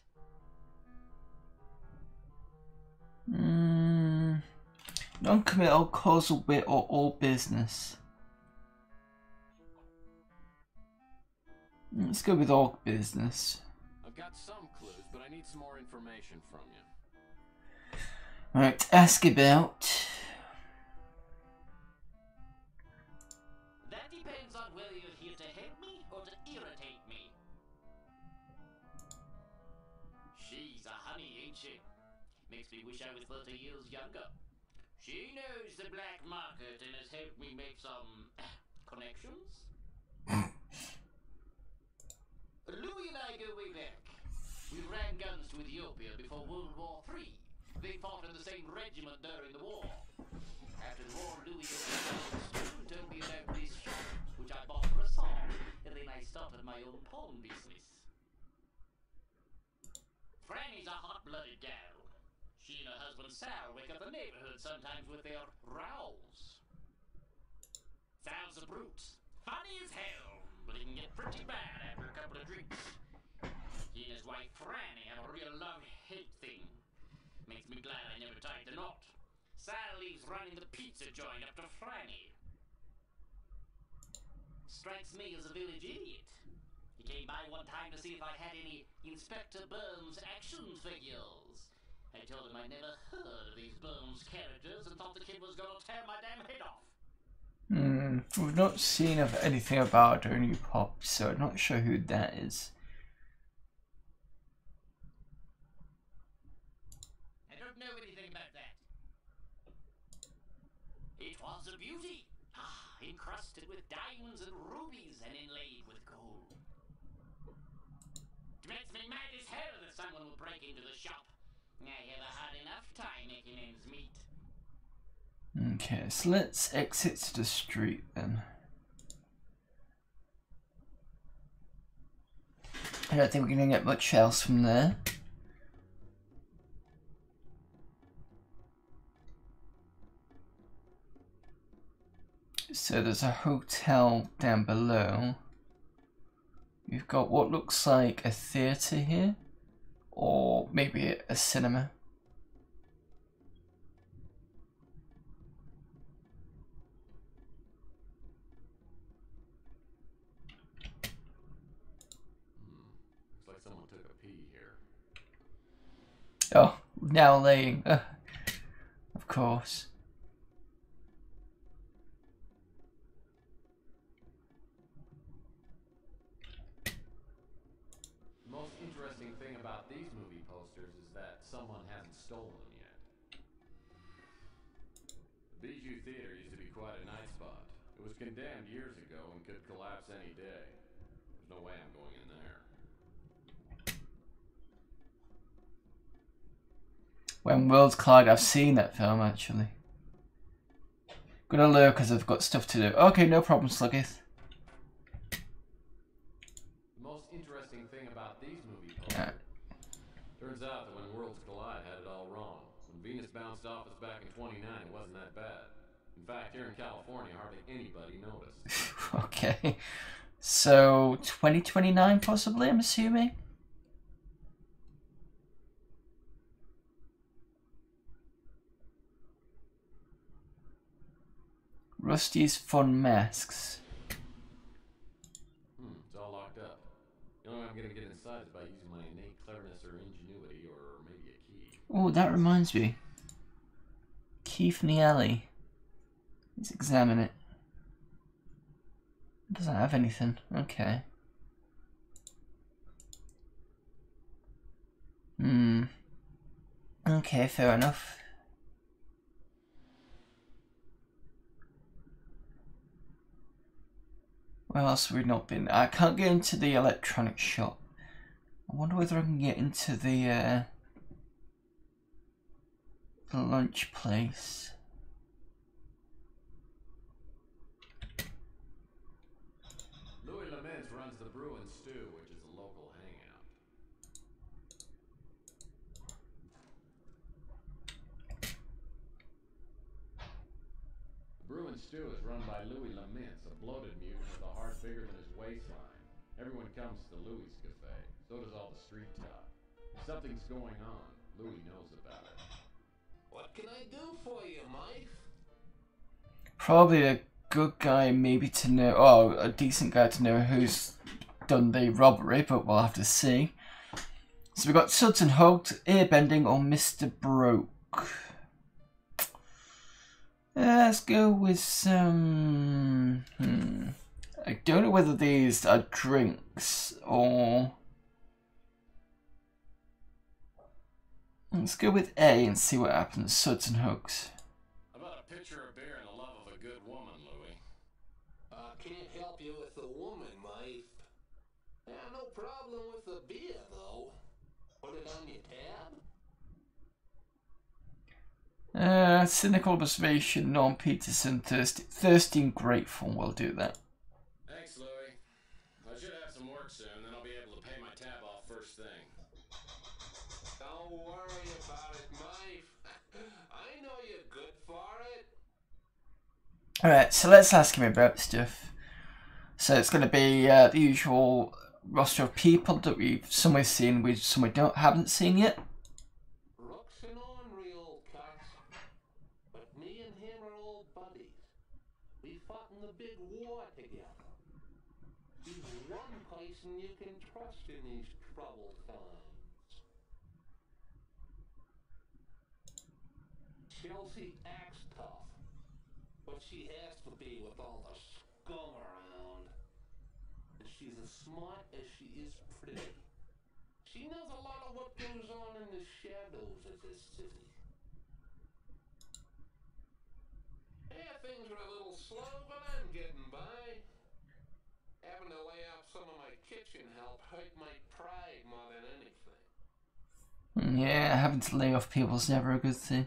Non-committal, causal bit, or all business. Let's go with all business. I've got some clues, but I need some more information from you. Right, ask about. That depends on whether you're here to help me or to irritate me. She's a honey, ain't she? Makes me wish I was 30 years younger. She knows the black market and has helped me make some connections. Louis and I go way back. We ran guns to Ethiopia before World War III. They fought in the same regiment during the war. After the war, Louis got me and told me about this shop, which I bought for a song, and then I started my own pawn business. Franny's a hot-blooded gal. She and her husband Sal wake up the neighborhood sometimes with their rows. Sal's a brute. Funny as hell, but he can get pretty bad after a couple of drinks. He and his wife Franny have a real love-hate thing. Makes me glad I never tied the knot. Sal leaves running the pizza joint up to Franny. Strikes me as a village idiot. He came by one time to see if I had any Inspector Burns action figures. I told him I'd never heard of these Burns characters and thought the kid was gonna tear my damn head off. We've not seen of anything about her new pop, so I'm not sure who that is. I don't know anything about that. It was a beauty. Encrusted with diamonds and rubies and inlaid with gold. It makes me mad as hell that someone will break into the shop. I have a hard enough time making ends meet. Okay, so let's exit to the street then. I don't think we're going to get much else from there. So there's a hotel down below. We've got what looks like a theatre here, or maybe a cinema. Looks like someone took a pee here. Oh, now laying. Of course. The most interesting thing about these movie posters is that someone hasn't stolen them yet. The Bijou Theater used to be quite a night spot. It was condemned years ago and could collapse any day. There's no way I'm going in there. When Worlds Collide, I've seen that film actually. Gonna look because I've got stuff to do. Okay, no problem, Sluggith. The most interesting thing about these movie posters. Turns out that when worlds collide, had it all wrong. When Venus bounced off us back in 29, it wasn't that bad. In fact, here in California, hardly anybody noticed. Okay. So, 2029 possibly, I'm assuming? Rusty's Fun Masks. It's all locked up. The only way I'm gonna get inside is by using my innate cleverness or ingenuity, or maybe a key. Oh, that reminds me. Key from the alley. Let's examine it. It doesn't have anything. Okay. Okay, fair enough. Where else have we not been? I can't get into the electronics shop. I wonder whether I can get into the lunch place. Louis Laments runs the Brew and Stew, which is a local hangout. The Brew and Stew is run by Louis Laments, a bloated mutant with a heart bigger than his waistline. Everyone comes to Louis' cafe. So does all the street talk. If something's going on, Louis knows about it. What can I do for you, Mike? Probably a good guy maybe to know, oh, a decent guy to know who's done the robbery, but we'll have to see. So we've got Suds and Hugged, Airbending, or Mr. Broke. Let's go with some... I don't know whether these are drinks or... Let's go with A and see what happens. Suds and Hugs. How about a pitcher of beer and the love of a good woman, Louis? Can't help you with the woman, Mike. Yeah, no problem with the beer, though. Put it on your tab? Cynical Observation, Norm Peterson, Thirsty and Grateful. We'll do that. Thanks, Louis. I should have some work soon, then I'll be able to pay my tab off first thing. Don't worry about it, Mike. I know you're good for it. Alright, so let's ask him about stuff. So it's going to be the usual roster of people that some we've seen, some we haven't seen yet. Rook's an ornery old cuss, but me and him are old buddies. We fought in the big war together. He's one person you can trust in these troubled times. Chelsea acts tough, but she has to be with all the scum around. And she's as smart as she is pretty. She knows a lot of what goes on in the shadows of this city. Yeah, things are a little slow, but I'm getting by. Having to lay off some of my kitchen help hurt my pride more than anything. Yeah, having to lay off people is never a good thing.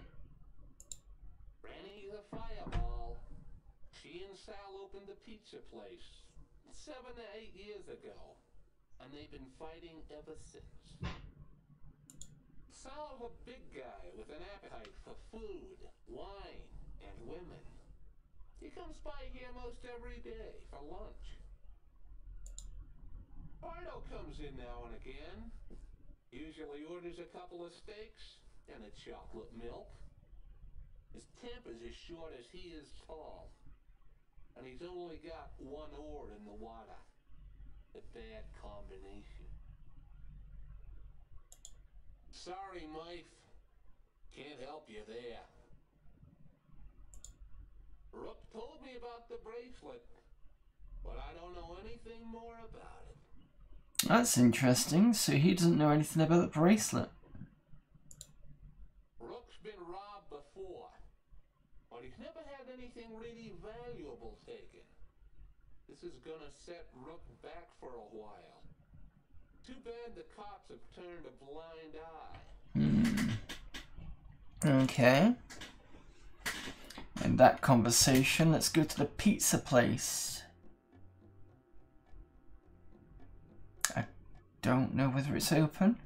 Granny's a fireball. She and Sal opened a pizza place 7 to 8 years ago, and they've been fighting ever since. Sal's a big guy with an appetite for food, wine, and women. He comes by here most every day for lunch. Bardo comes in now and again. Usually orders a couple of steaks and a chocolate milk. His temper's as short as he is tall. And he's only got one oar in the water. A bad combination. Sorry, Mike. Can't help you there. Rook told me about the bracelet, but I don't know anything more about it. That's interesting. So he doesn't know anything about the bracelet. Rook's been robbed before, but he's never had anything really valuable taken. This is gonna set Rook back for a while. Too bad the cops have turned a blind eye. Okay. In that conversation, let's go to the pizza place. I don't know whether it's open.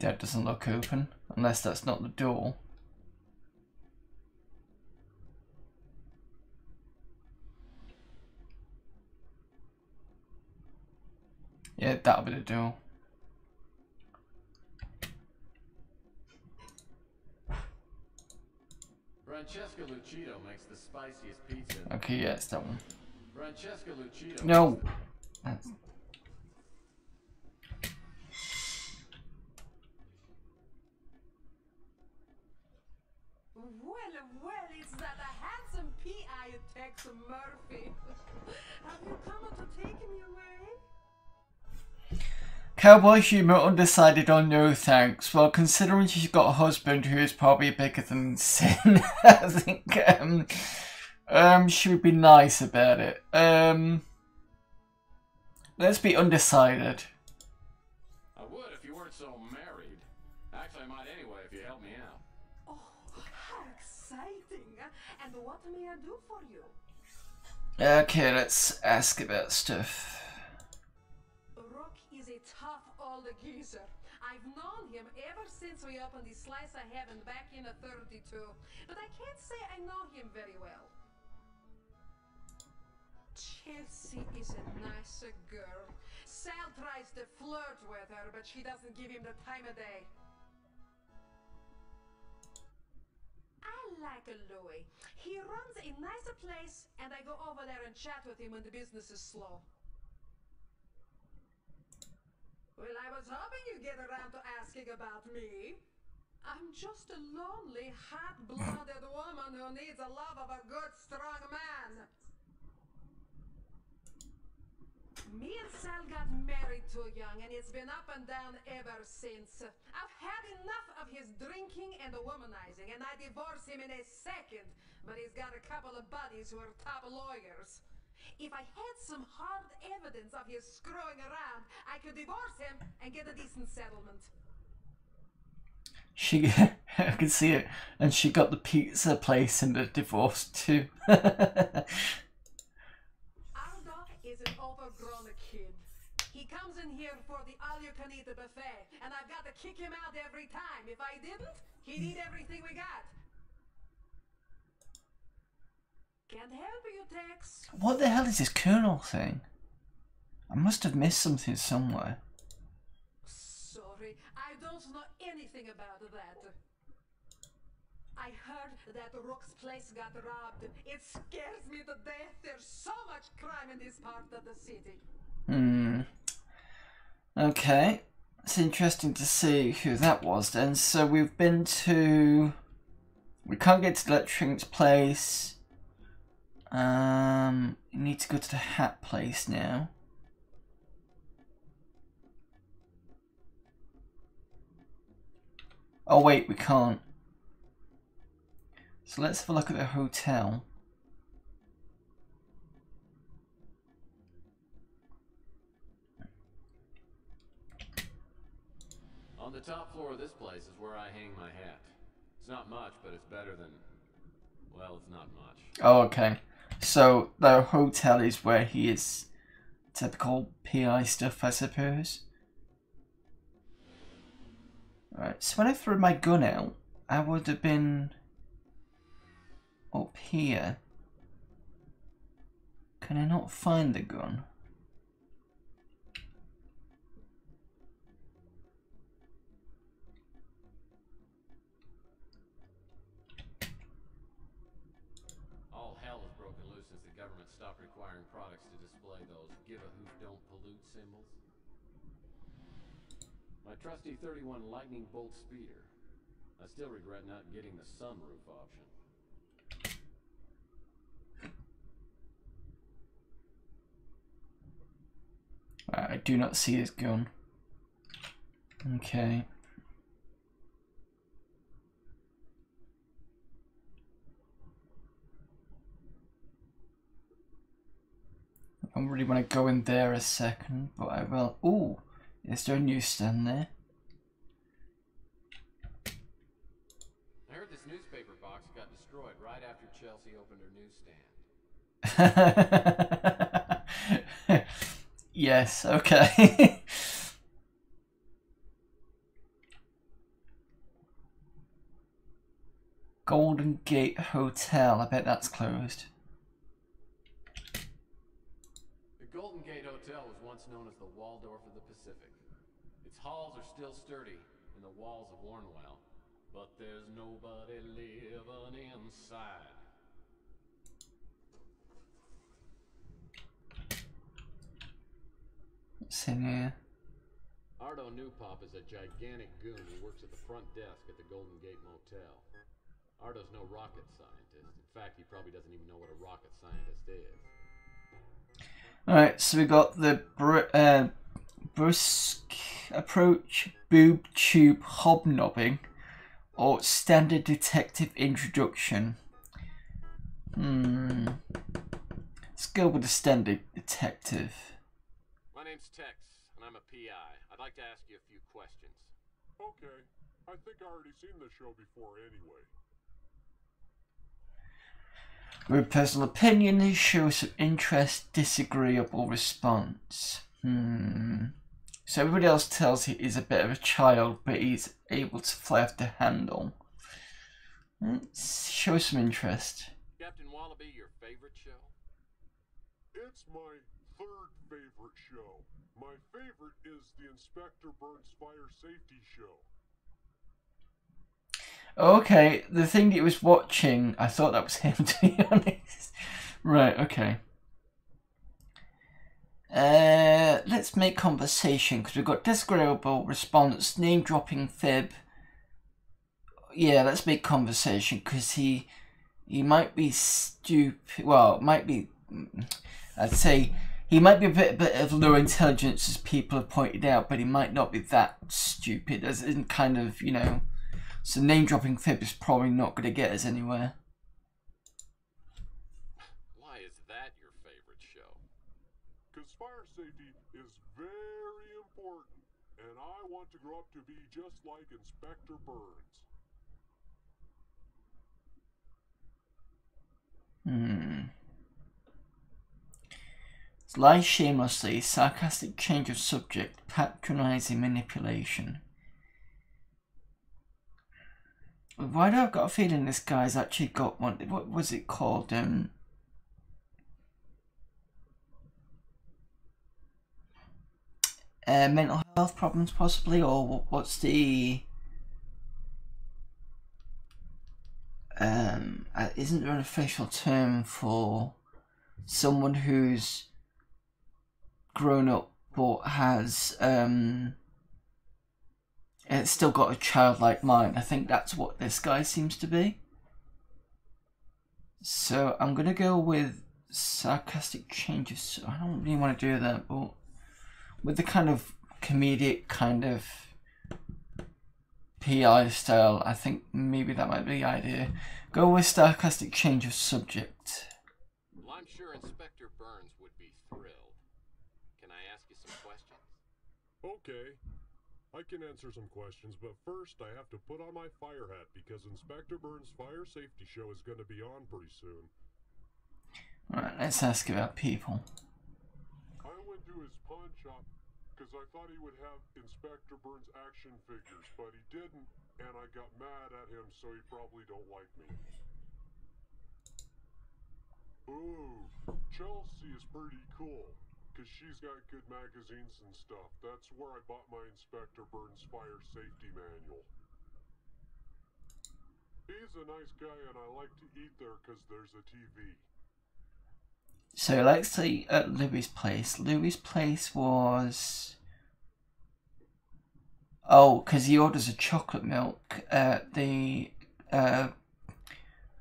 That doesn't look open, unless that's not the door. Yeah, that'll be the door. Francesca Lucido makes the spiciest pizza. Okay, yeah, it's that one. Francesca Lucido. No! That's... Well, it's that a handsome P.I. Tex Murphy. Have you come to take me away? Cowboy humor undecided on no thanks. Well, considering she's got a husband who is probably bigger than Sin, I think she would be nice about it. Let's be undecided. I would if you weren't so married. Actually, I might anyway if you help me out. Oh, how exciting! And what may I do for you? Okay, let's ask about stuff. Rook is a tough old geezer. I've known him ever since we opened the slice of heaven back in a 32, but I can't say I know him very well. Chelsea is a nice girl. Sal tries to flirt with her, but she doesn't give him the time of day. I like Louis. He runs a nice place, and I go over there and chat with him when the business is slow. Well, I was hoping you'd get around to asking about me. I'm just a lonely, hot-blooded woman who needs the love of a good, strong man. Me and Sal got married too young, and it's been up and down ever since. I've had enough of his drinking and the womanizing, and I divorce him in a second. But he's got a couple of buddies who are top lawyers. If I had some hard evidence of his screwing around, I could divorce him and get a decent settlement. She, I can see it, and she got the pizza place and the divorce too. Is an overgrown kid. He comes in here for the all-you-can-eat buffet, and I've got to kick him out every time. If I didn't, he'd eat everything we got. Can't help you, Tex. What the hell is this Colonel thing? I must have missed something somewhere. Sorry, I don't know anything about that. I heard that Rook's place got robbed. It scares me to death. There's so much crime in this part of the city. Okay. It's interesting to see who that was then. So we've been to... We can't get to the electric's place. You need to go to the hat place now. Oh wait, we can't. So let's have a look at the hotel. On the top floor of this place is where I hang my hat. It's not much, but it's better than... well, it's not much. Oh, okay. So the hotel is where he is typical PI stuff, I suppose. Alright, so when I threw my gun out, I would have been up here. Can I not find the gun? All hell has broken loose since the government stopped requiring products to display those give a hoot don't pollute symbols. My trusty 31 lightning bolt speeder. I still regret not getting the sunroof option. I do not see his gun. Okay. I don't really want to go in there a second, but I will. Ooh, is there a newsstand there? I heard this newspaper box got destroyed right after Chelsea opened her newsstand. Yes, okay. Golden Gate Hotel. I bet that's closed. The Golden Gate Hotel was once known as the Waldorf of the Pacific. Its halls are still sturdy, and the walls have worn well. But there's nobody living inside. What's in here? Ardo Newpop is a gigantic goon who works at the front desk at the Golden Gate Motel. Ardo's no rocket scientist. In fact, he probably doesn't even know what a rocket scientist is. Alright, so we got the brusque approach, boob tube hobnobbing, or standard detective introduction. Let's go with the standard detective. My name's Tex, and I'm a PI. I'd like to ask you a few questions. Okay. I think I already seen this show before anyway. With personal opinion, show some interest, disagreeable response. So everybody else tells he is a bit of a child, but he's able to fly off the handle. Let's show some interest. Captain Wallaby, your favorite show? It's my third favorite show. My favorite is the Inspector Burns Fire Safety Show. Okay, the thing that he was watching, I thought that was him, to be honest. Right, okay. Let's make conversation, because we've got disagreeable response, name-dropping fib. Yeah, let's make conversation, because he might be stupid. Well, might be, I'd say, he might be a bit of low intelligence, as people have pointed out, but he might not be that stupid, as in kind of, you know. So name-dropping fib is probably not going to get us anywhere. Why is that your favorite show? Because fire safety is very important, and I want to grow up to be just like Inspector Burns. Lie shamelessly, sarcastic change of subject, patronizing manipulation. Why do I got a feeling this guy's actually got one? What was it called? Mental health problems, possibly, or what's the? Isn't there an official term for someone who's grown up but has it's still got a childlike mind? I think that's what this guy seems to be. So I'm gonna go with sarcastic changes. I don't really want to do that, but with the kind of comedic kind of PI style, I think maybe that might be the idea. Go with sarcastic change of subject. Well, I'm sure Inspector Burns would be thrilled. Can I ask you some questions? Okay. I can answer some questions, but first I have to put on my fire hat because Inspector Burns' Fire Safety Show is going to be on pretty soon. Alright, let's ask about people. I went to his pawn shop because I thought he would have Inspector Burns action figures, but he didn't, and I got mad at him, so he probably don't like me. Ooh, Chelsea is pretty cool. Because she's got good magazines and stuff. That's where I bought my Inspector Burns Fire Safety Manual. He's a nice guy and I like to eat there because there's a TV. So let's see at Louis' place. Louis' place was... Oh, because he orders a chocolate milk at the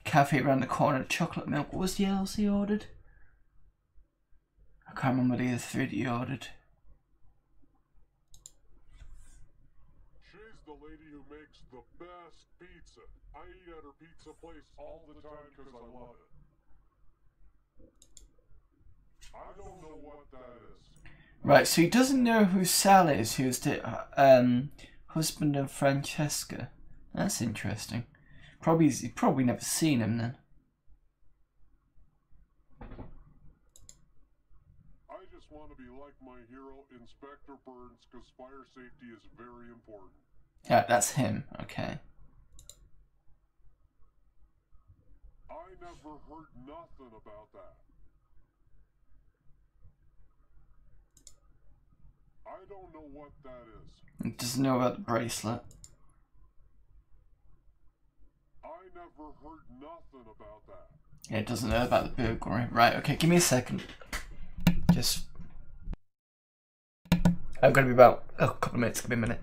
cafe around the corner. Chocolate milk. What was the else he ordered? I can't remember the other food he ordered. She's the lady who makes the best pizza. I eat at her pizza place all the time because I love it. I don't know what that is. Right, so he doesn't know who Sal is, who's the husband of Francesca. That's interesting. He's probably never seen him then. Want to be like my hero, Inspector Burns, because fire safety is very important. Yeah, that's him. Okay. never heard nothing about that. I don't know what that is. It doesn't know about the bracelet. I never heard nothing about that. Yeah, it doesn't know about the burglary. Right, okay, give me a second. Just... I'm gonna be about a couple of minutes, give me a minute.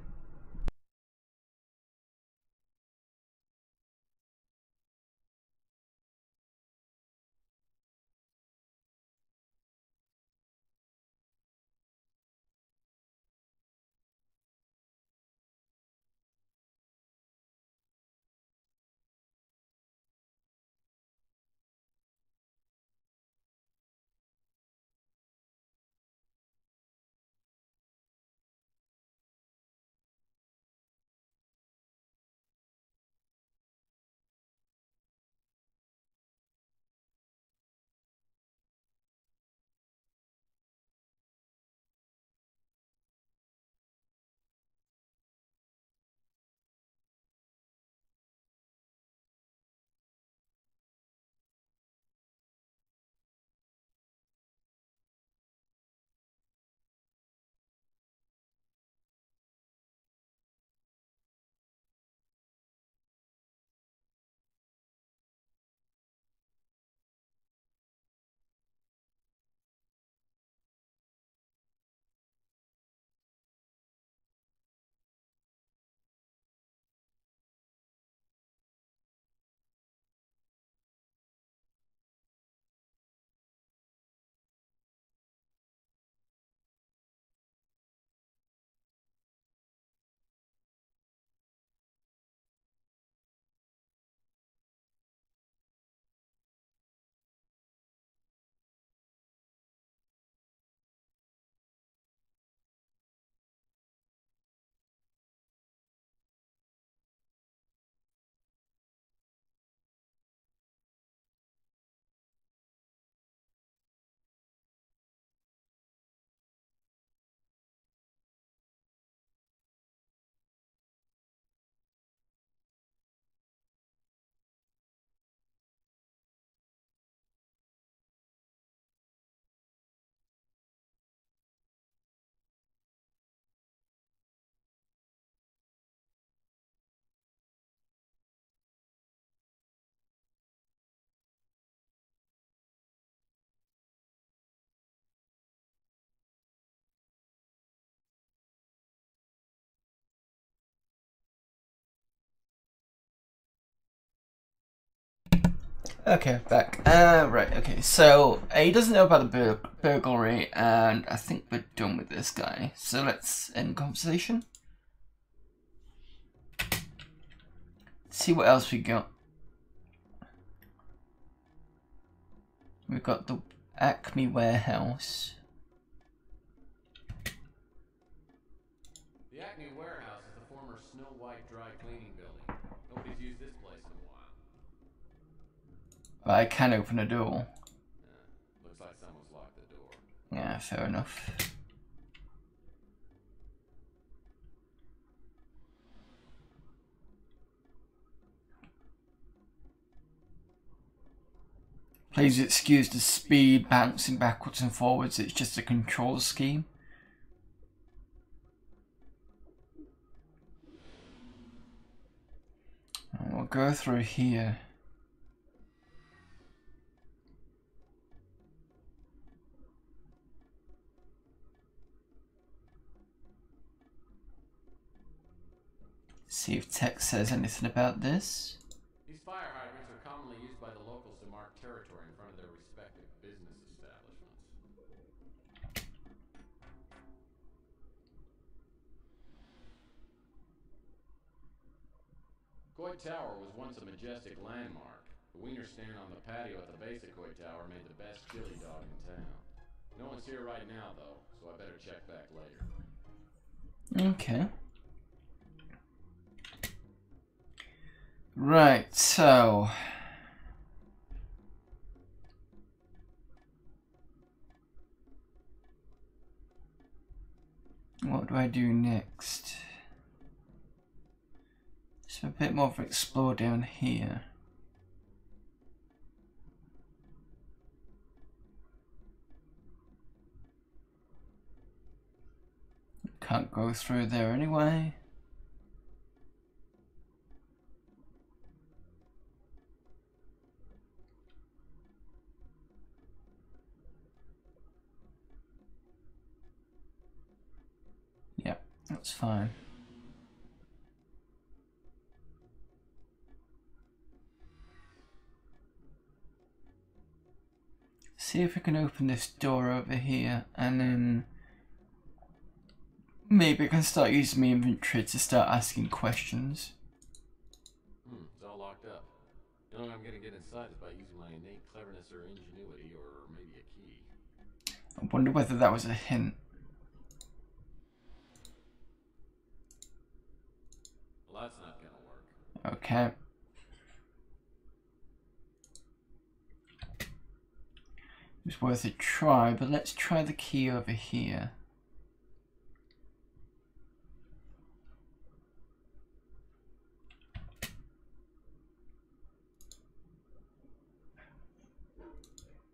Okay, back. Right, okay, so he doesn't know about the burglary, and I think we're done with this guy. So let's end the conversation. See what else we got. We've got the Acme warehouse. The Acme warehouse is the former Snow White dry cleaning building. Nobody's used this place in a while. But I can open a door. Looks like someone's locked the door. Yeah, fair enough. Please excuse the speed bouncing backwards and forwards, it's just a control scheme. And we'll go through here. See if text says anything about this. These fire hydrants are commonly used by the locals to mark territory in front of their respective business establishments. Coit Tower was once a majestic landmark. The wiener stand on the patio at the base of Coit Tower made the best chili dog in town. No one's here right now, though, so I better check back later. Okay. Right, so... what do I do next? So a bit more of explore down here. Can't go through there anyway. Yep, that's fine. See if we can open this door over here, and then maybe I can start using my inventory to start asking questions. It's all locked up. The only way I'm gonna get inside is by using my innate cleverness or ingenuity, or maybe a key. I wonder whether that was a hint. Well, that's not gonna work. Okay. It's worth a try, but let's try the key over here.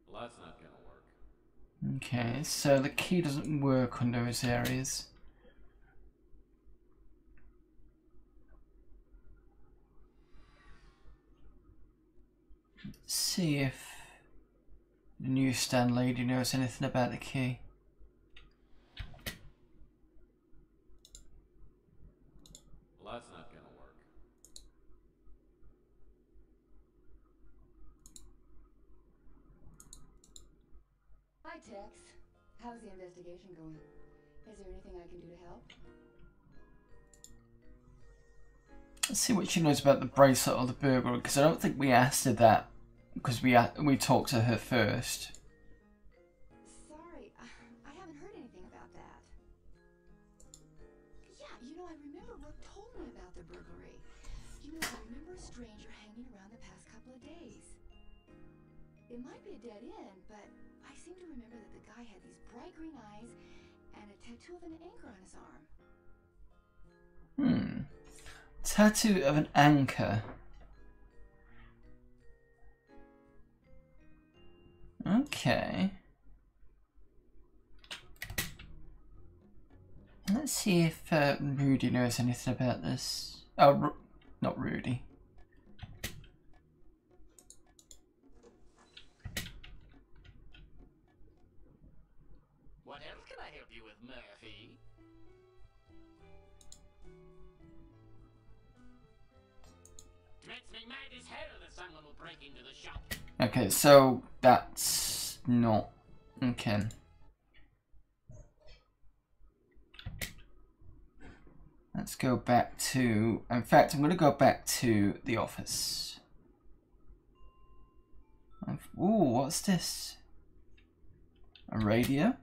Well, that's not gonna work. Okay, so the key doesn't work on those areas. Let's see if the newsstand lady knows anything about the key. Well, that's not gonna work. Hi, Tex. How's the investigation going? Is there anything I can do to help? Let's see what she knows about the bracelet or the burglar, because I don't think we asked her that, because we talked to her first. Sorry, I haven't heard anything about that. Yeah, I remember Rook told me about the burglary. I remember a stranger hanging around the past couple of days. It might be a dead end, but I seem to remember that the guy had these bright green eyes and a tattoo of an anchor on his arm. Tattoo of an anchor. Okay. Let's see if Rudy knows anything about this. Oh, not Rudy. What else can I help you with, Murphy? Makes me mad as hell that someone will break into the shop. Okay, so that's not... Okay. Let's go back to... In fact, I'm going to go back to the office. Ooh, what's this? A radio?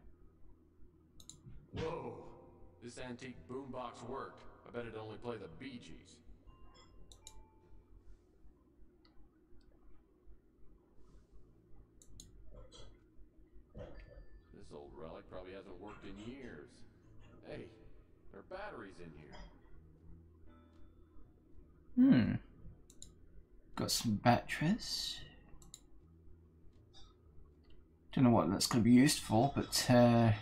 Whoa! This antique boombox worked. I bet it'd only play the Bee Gees. This old relic probably hasn't worked in years. Hey, there are batteries in here. Got some batteries. Don't know what that's going to be used for, but fair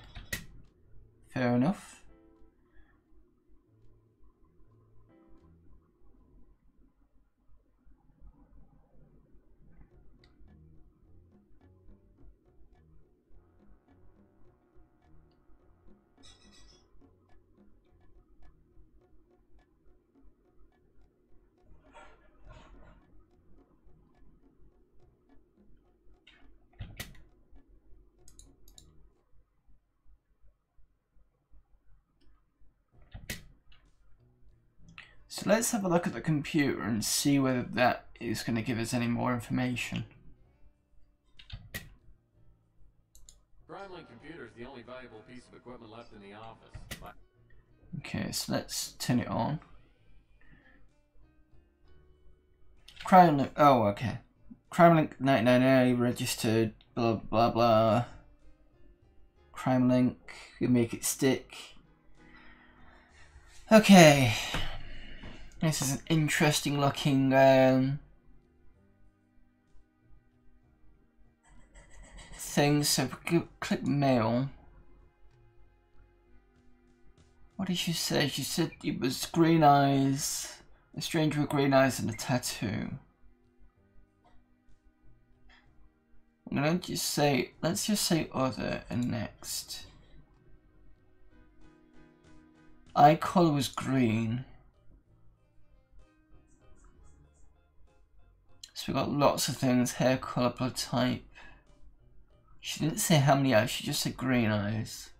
enough. So let's have a look at the computer and see whether that is going to give us any more information. Primelink computer is the only valuable piece of equipment left in the office. Okay, so let's turn it on. Crime, oh, okay. Crimelink 99A registered, blah blah blah. Crimelink, we make it stick. Okay. This is an interesting looking thing, so if we click mail. What did she say? She said it was green eyes, a stranger with green eyes and a tattoo. I'm gonna just say, let's just say other and next. Eye colour was green. So we got lots of things, hair colour, blood type. She didn't say how many eyes, she just said green eyes.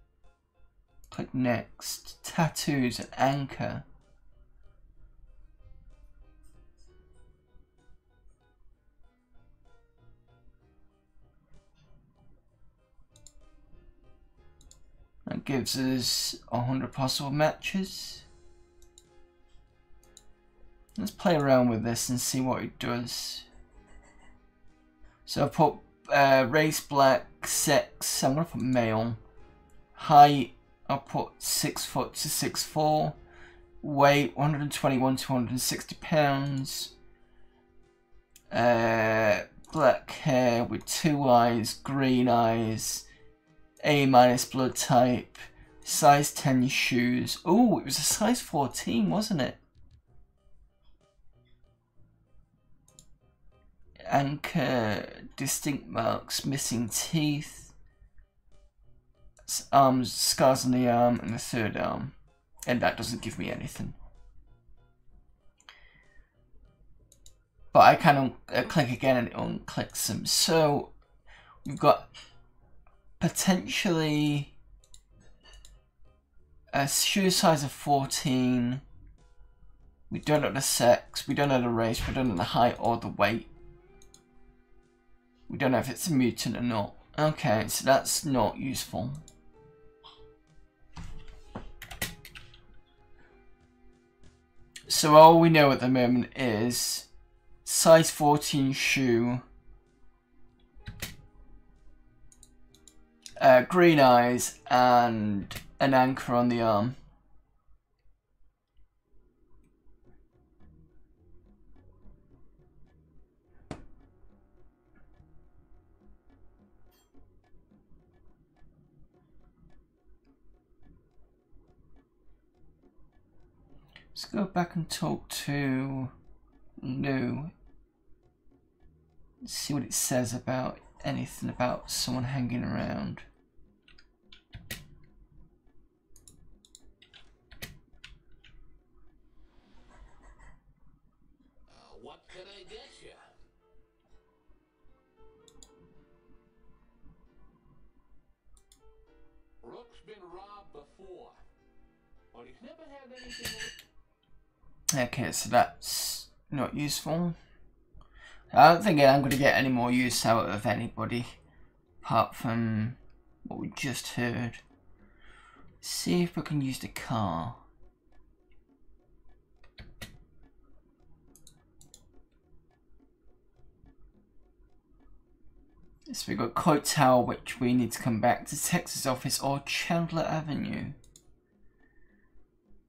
Click next. Tattoos and anchor. That gives us 100 possible matches. Let's play around with this and see what it does. So I put race black, sex, I'm going to put male. Height, I'll put 6 foot to 6'4". Weight, 121 to 160 pounds. Black hair with 2 eyes, green eyes. A- blood type. Size 10 shoes. Oh, it was a size 14, wasn't it? Anchor, distinct marks, missing teeth. Arms, scars on the arm and the third arm. And that doesn't give me anything. But I can click again and it unclicks them. So we've got potentially a shoe size of 14. We don't know the sex, we don't know the race, we don't know the height or the weight. We don't know if it's a mutant or not. Okay, so that's not useful. So all we know at the moment is size 14 shoe, green eyes and an anchor on the arm. Let's go back and talk to Lou. Let's see what it says about anything about someone hanging around. What can I get you? Rook's been robbed before, but he's never had anything. Okay, so that's not useful. I don't think I'm going to get any more use out of anybody apart from what we just heard. See if we can use the car. So we've got Coit Tower, which we need to come back to Texas office or Chandler Avenue.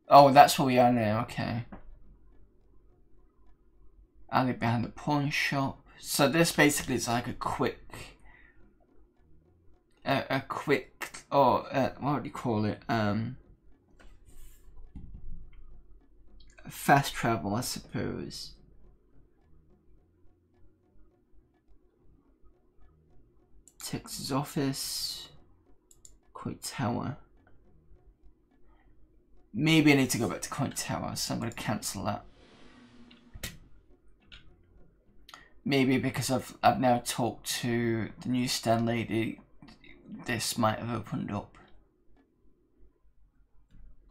Oh, that's where we are now, okay. Alley behind the pawn shop. So this basically is like a quick, what do you call it? Fast travel, I suppose. Texas office, Coit Tower. Maybe I need to go back to Coit Tower, so I'm going to cancel that. Maybe because I've now talked to the newsstand lady, this might have opened up.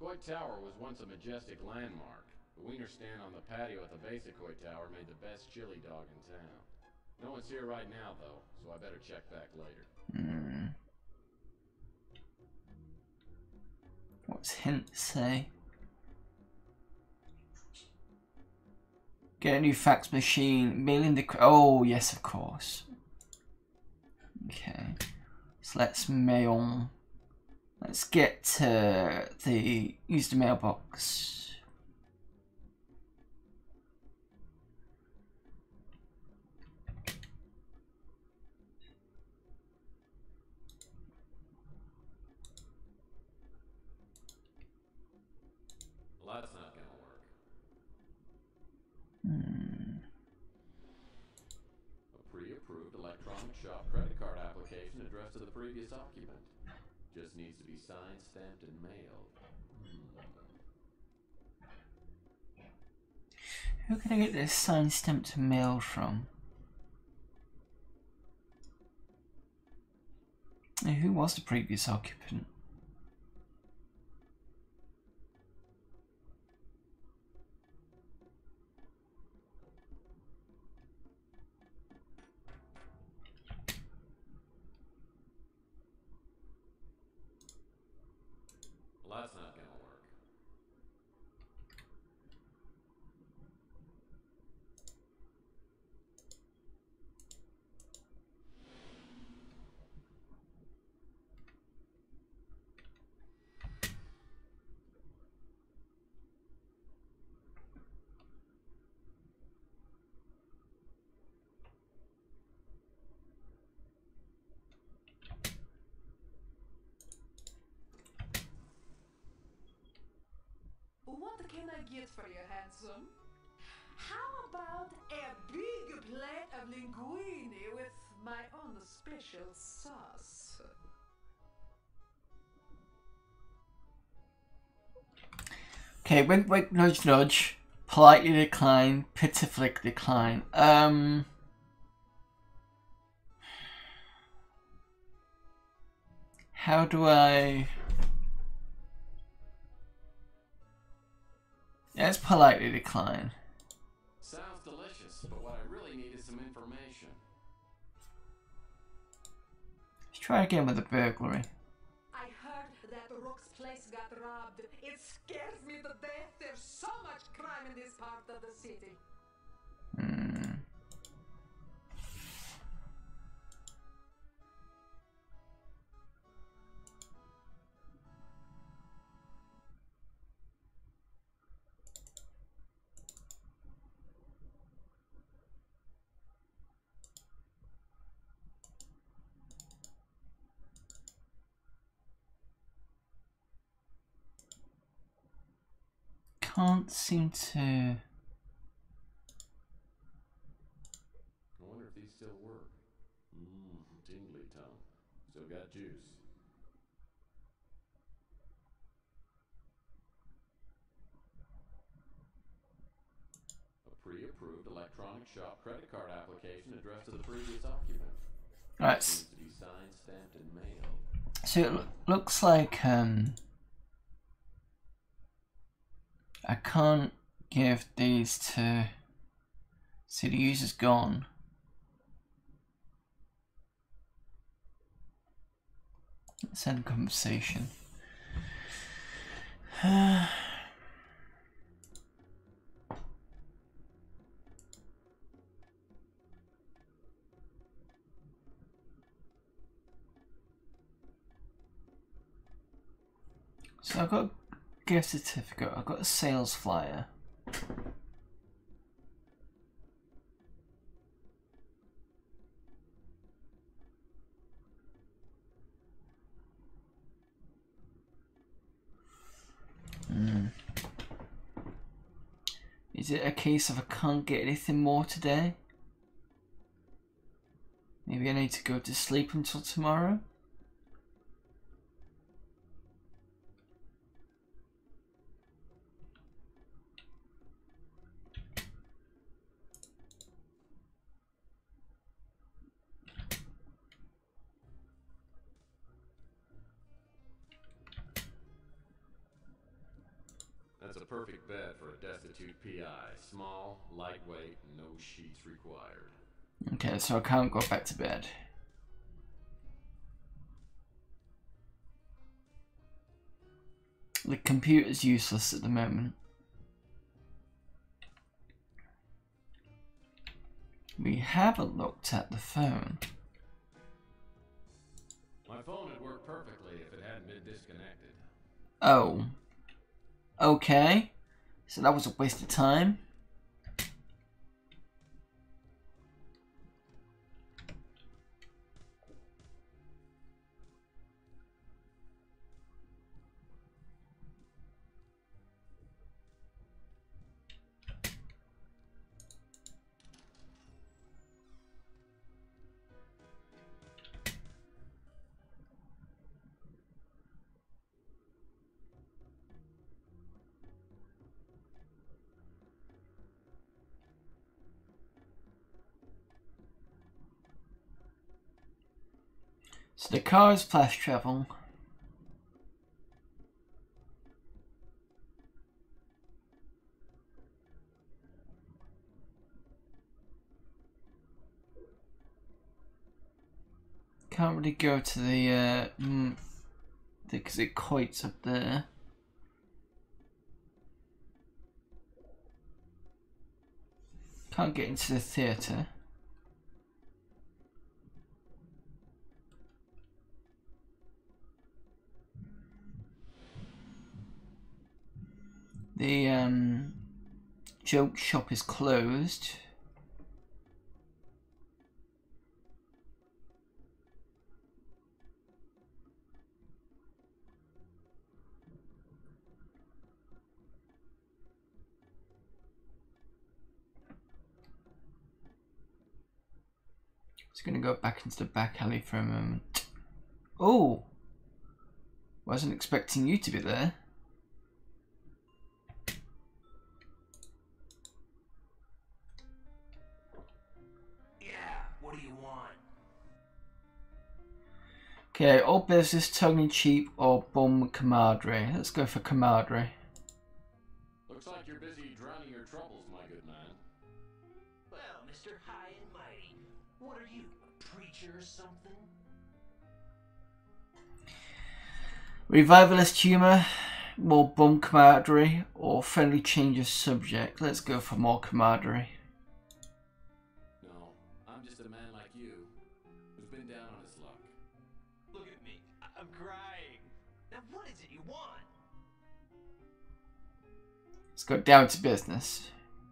Coit Tower was once a majestic landmark. The wiener stand on the patio at the base of Coit Tower made the best chili dog in town. No one's here right now, though, so I better check back later. What's hint say? Get a new fax machine, mailing the... Oh, yes, of course. Okay. So let's mail... Let's get to the... Use the mailbox. addressed to the previous occupant. Just needs to be signed, stamped, and mailed. Who can I get this signed, stamped, and mailed from? Who was the previous occupant? Well, that's not gonna work. What can I get for you, handsome? How about a big plate of linguine with my own special sauce? Okay, wink, wink, nudge, nudge. Politely decline, pitifully decline. How do I... Let's politely decline. Sounds delicious, but what I really need is some information. Let's try again with the burglary. I heard that Rook's place got robbed. It scares me to death. There's so much crime in this part of the city. Can't seem to... I wonder if these still work. Tingly tongue. Still got juice. A pre-approved electronic shop credit card application addressed to the previous occupant. Right. Needs to be signed, stamped, and mailed. So it looks like I can't give these to... See, the user's gone. Let's end conversation. So I've got a gift certificate, I've got a sales flyer. Is it a case of I can't get anything more today? Maybe I need to go to sleep until tomorrow? That's a perfect bed for a destitute PI. Small, lightweight, no sheets required. Okay, so I can't go back to bed. The computer's useless at the moment. We haven't looked at the phone. My phone would work perfectly if it hadn't been disconnected. Oh. Okay. So that was a waste of time. So the car is fast travel. Can't really go to the because it quits up there. Can't get into the theatre. The joke shop is closed. Just gonna go back into the back alley for a moment. Oh! Wasn't expecting you to be there. What do you want? Okay, all business, tongue-in-cheek, or bum camaraderie. Let's go for camaraderie. Looks like you're busy drowning your troubles, my good man. Well, Mr. High and Mighty, what are you, a preacher or something? Revivalist humour, more bum camaraderie, or friendly change of subject. Let's go for more camaraderie. No, I'm just a man like you, who's been down on his luck. Look at me, I'm crying. Now what is it you want? Let's go down to business.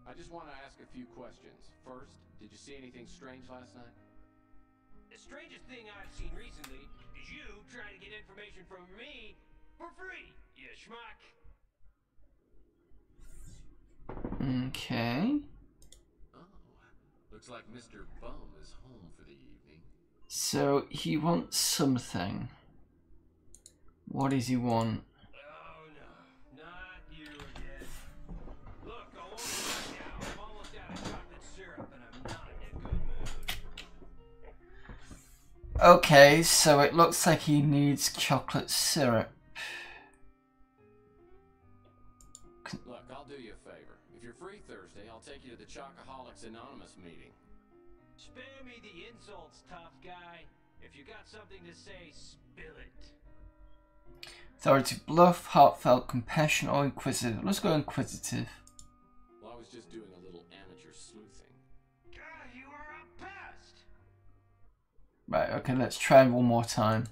I just want to ask a few questions. First, did you see anything strange last night? The strangest thing I've seen recently is you trying to get information from me for free, you schmuck. Okay. Oh, looks like Mr. Bum is home for the evening. So he wants something. What does he want? Oh no, not you again. Look, I won't lie now. I'm almost out of chocolate syrup and I'm not in a good mood. Okay, so it looks like he needs chocolate syrup. Look, I'll do you a favor. If you're free Thursday, I'll take you to the Chocoholics Anonymous meeting. Spare me the insults, tough guy. If you got something to say, spill it. Authoritative bluff, heartfelt compassion, or inquisitive. Let's go inquisitive. Well, I was just doing a little amateur sleuthing. God, you are a pest. Right, okay, let's try one more time.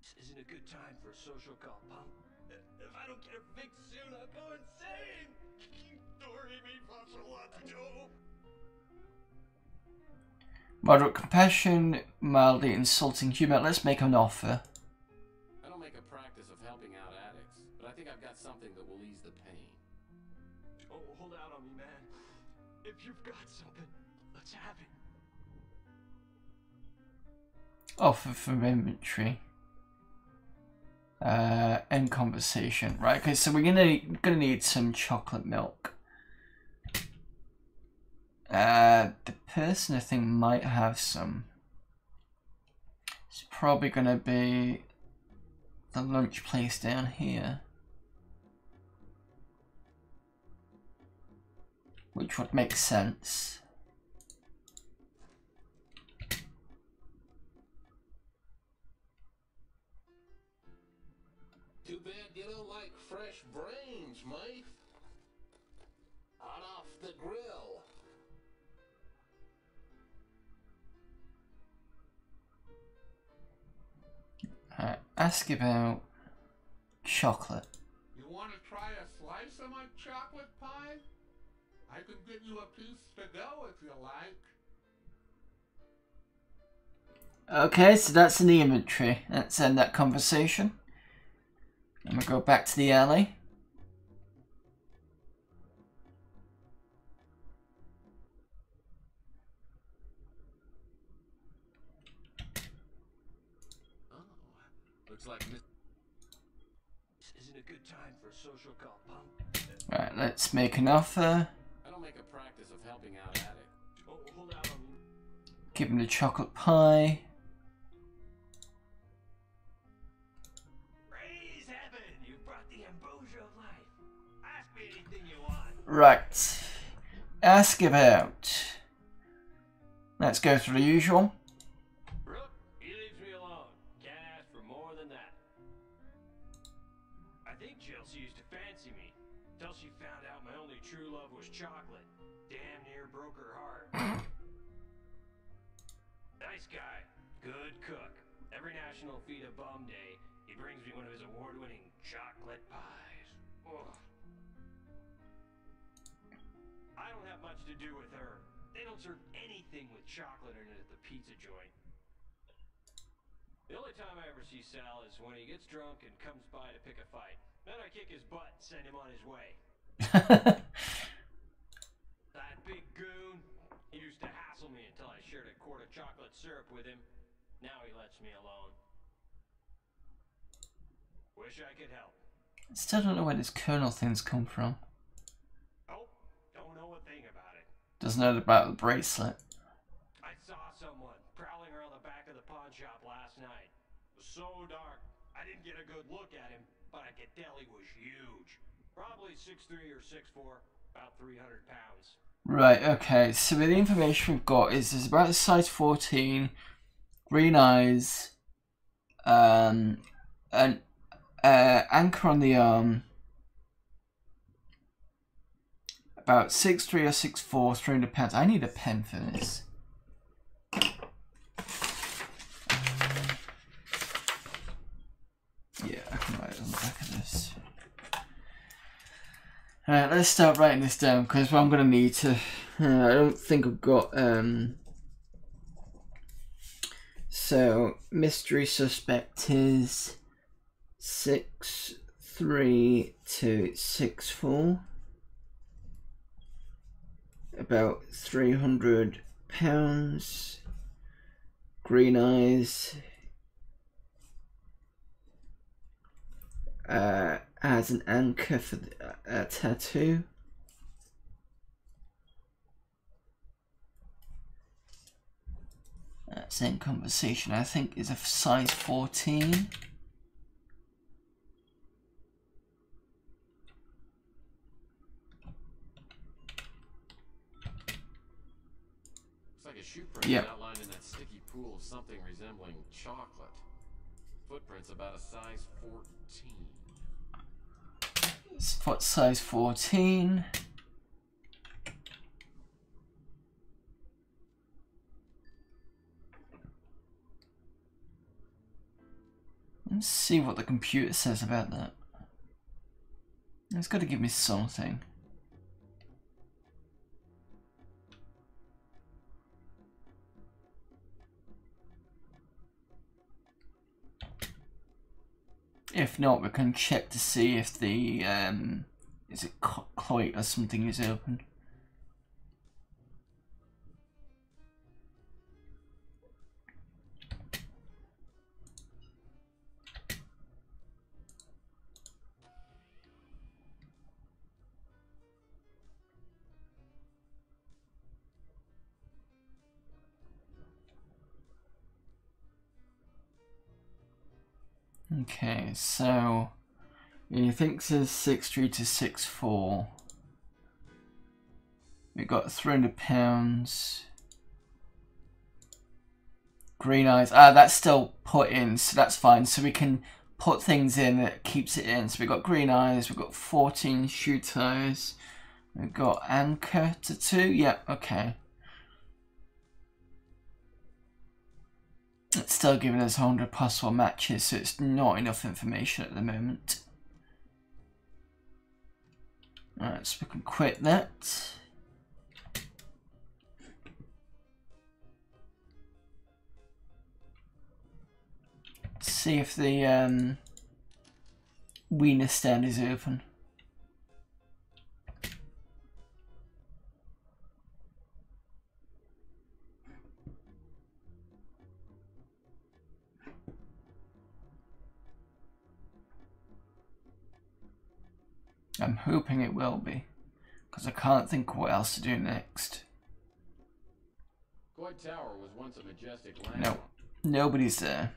This isn't a good time for a social call, pal. If I don't get a fix soon, I'll go insane. Doremi faccio. Moderate compassion, mildly insulting humor. Let's make an offer. I don't make a practice of helping out addicts, but I think I've got something that will ease the pain. Oh, hold out on me, man. If you've got something, let's have it. Offer from inventory. End conversation. Right, okay, so we're gonna need some chocolate milk. The person I think might have some. It's probably gonna be the lunch place down here. Which would make sense. Too bad you don't like fresh brains, mate. Hot off the grill. Ask about chocolate. You want to try a slice of my chocolate pie? I can give you a piece to go if you like. Okay, so that's in the inventory. Let's end that conversation. I'm gonna go back to the alley. Looks like Miss... This isn't a good time for a social call, pal. Right, let's make an offer. I don't make a practice of helping out addicts. Oh, hold out on me. Give him the chocolate pie. me anything you want. Right. Ask about. Let's go through the usual. Brooke, he leaves me alone. Can't ask for more than that. I think Chelsea used to fancy me, till she found out my only true love was chocolate. Damn near broke her heart. Nice guy. Good cook. Every National Feed a Bum Day, he brings me one of his award-winning chocolate pies. Ugh. I don't have much to do with her. They don't serve anything with chocolate in it at the pizza joint. The only time I ever see Sal is when he gets drunk and comes by to pick a fight. Then I kick his butt and send him on his way. That big goon, he used to hassle me until I shared a quart of chocolate syrup with him. Now he lets me alone. Wish I could help. Still don't know where this Colonel thing's come from. Oh, don't know a thing about it. Doesn't know about the bracelet. I saw someone prowling around the back of the pawn shop last night. It was so dark, I didn't get a good look at him, but I could tell he was huge. Probably 6'3" or 6'4", about 300 pounds. Right, okay, so the information we've got is there's about a size 14, green eyes, an anchor on the arm, about 6'3" or 6'4", 300 pounds. I need a pen for this. Yeah, I can write it on the back of this. Alright, let's start writing this down because I'm going to need to. I don't think I've got. So, mystery suspect is 6'3" to 6'4", about 300 pounds, green eyes, as an anchor for a tattoo. Same conversation, I think, is a size 14. Looks like a shoe print outlined in that sticky pool of something resembling chocolate. Footprints about a size 14. Foot size 14. Let's see what the computer says about that. It's got to give me something. If not, we can check to see if the is it Cloit or something is open. Okay, so he thinks it's 6'3" to 6'4". We got 300 pounds. Green eyes. That's still put in, so that's fine. So we can put things in that keeps it in. So we got green eyes. We got 14 shoe ties. We got anchor tattoo. Yeah, okay. It's still giving us 100 possible matches, so it's not enough information at the moment. Alright, so we can quit that. See if the wiener stand is open. I'm hoping it will be, because I can't think what else to do next. Coit Tower was once a majestic land. No, nobody's there.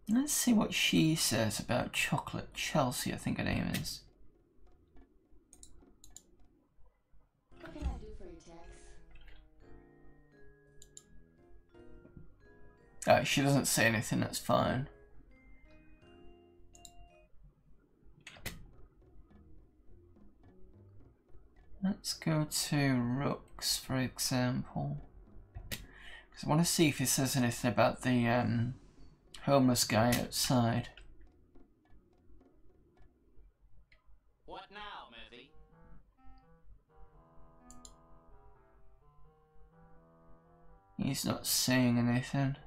Let's see what she says about Chocolate Chelsea, I think her name is. What can I do for you, Tex? She doesn't say anything, that's fine. Let's go to Rooks, for example. Because I want to see if he says anything about the homeless guy outside. What now, Murphy? He's not saying anything.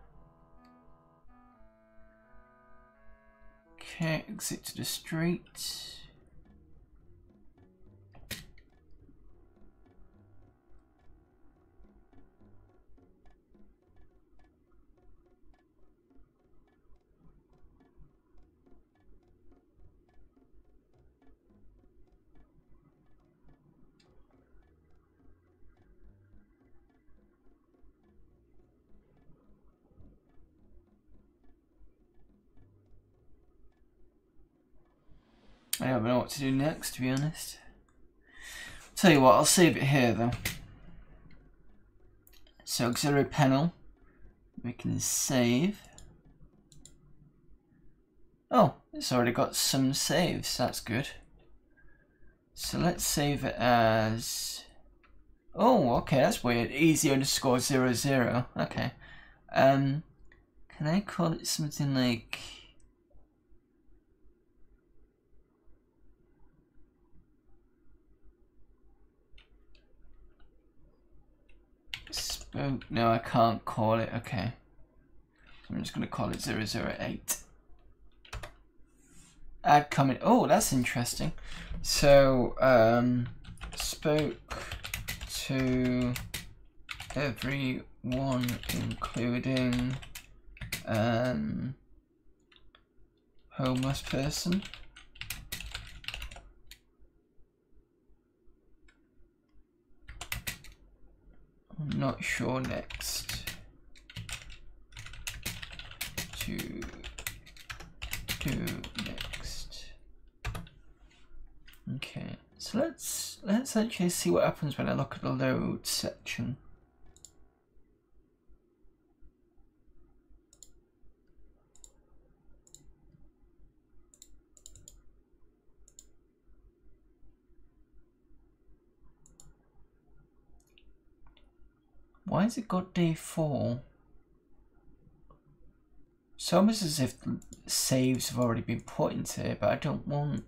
Okay, exit to the street. I don't know what to do next, to be honest. Tell you what, I'll save it here though. So auxiliary panel, we can save. Oh, it's already got some saves, that's good. So let's save it as... Oh, okay, that's weird. Easy_00. Okay. Can I call it something like... Spoke? No, I can't call it. Okay. So I'm just going to call it 008. Add comment. Oh, that's interesting. So, spoke to everyone, including homeless person. I'm not sure. Next. To do next. Okay, so let's actually see what happens when I look at the load section. Why has it got day 4? It's almost as if saves have already been put into it, but I don't want...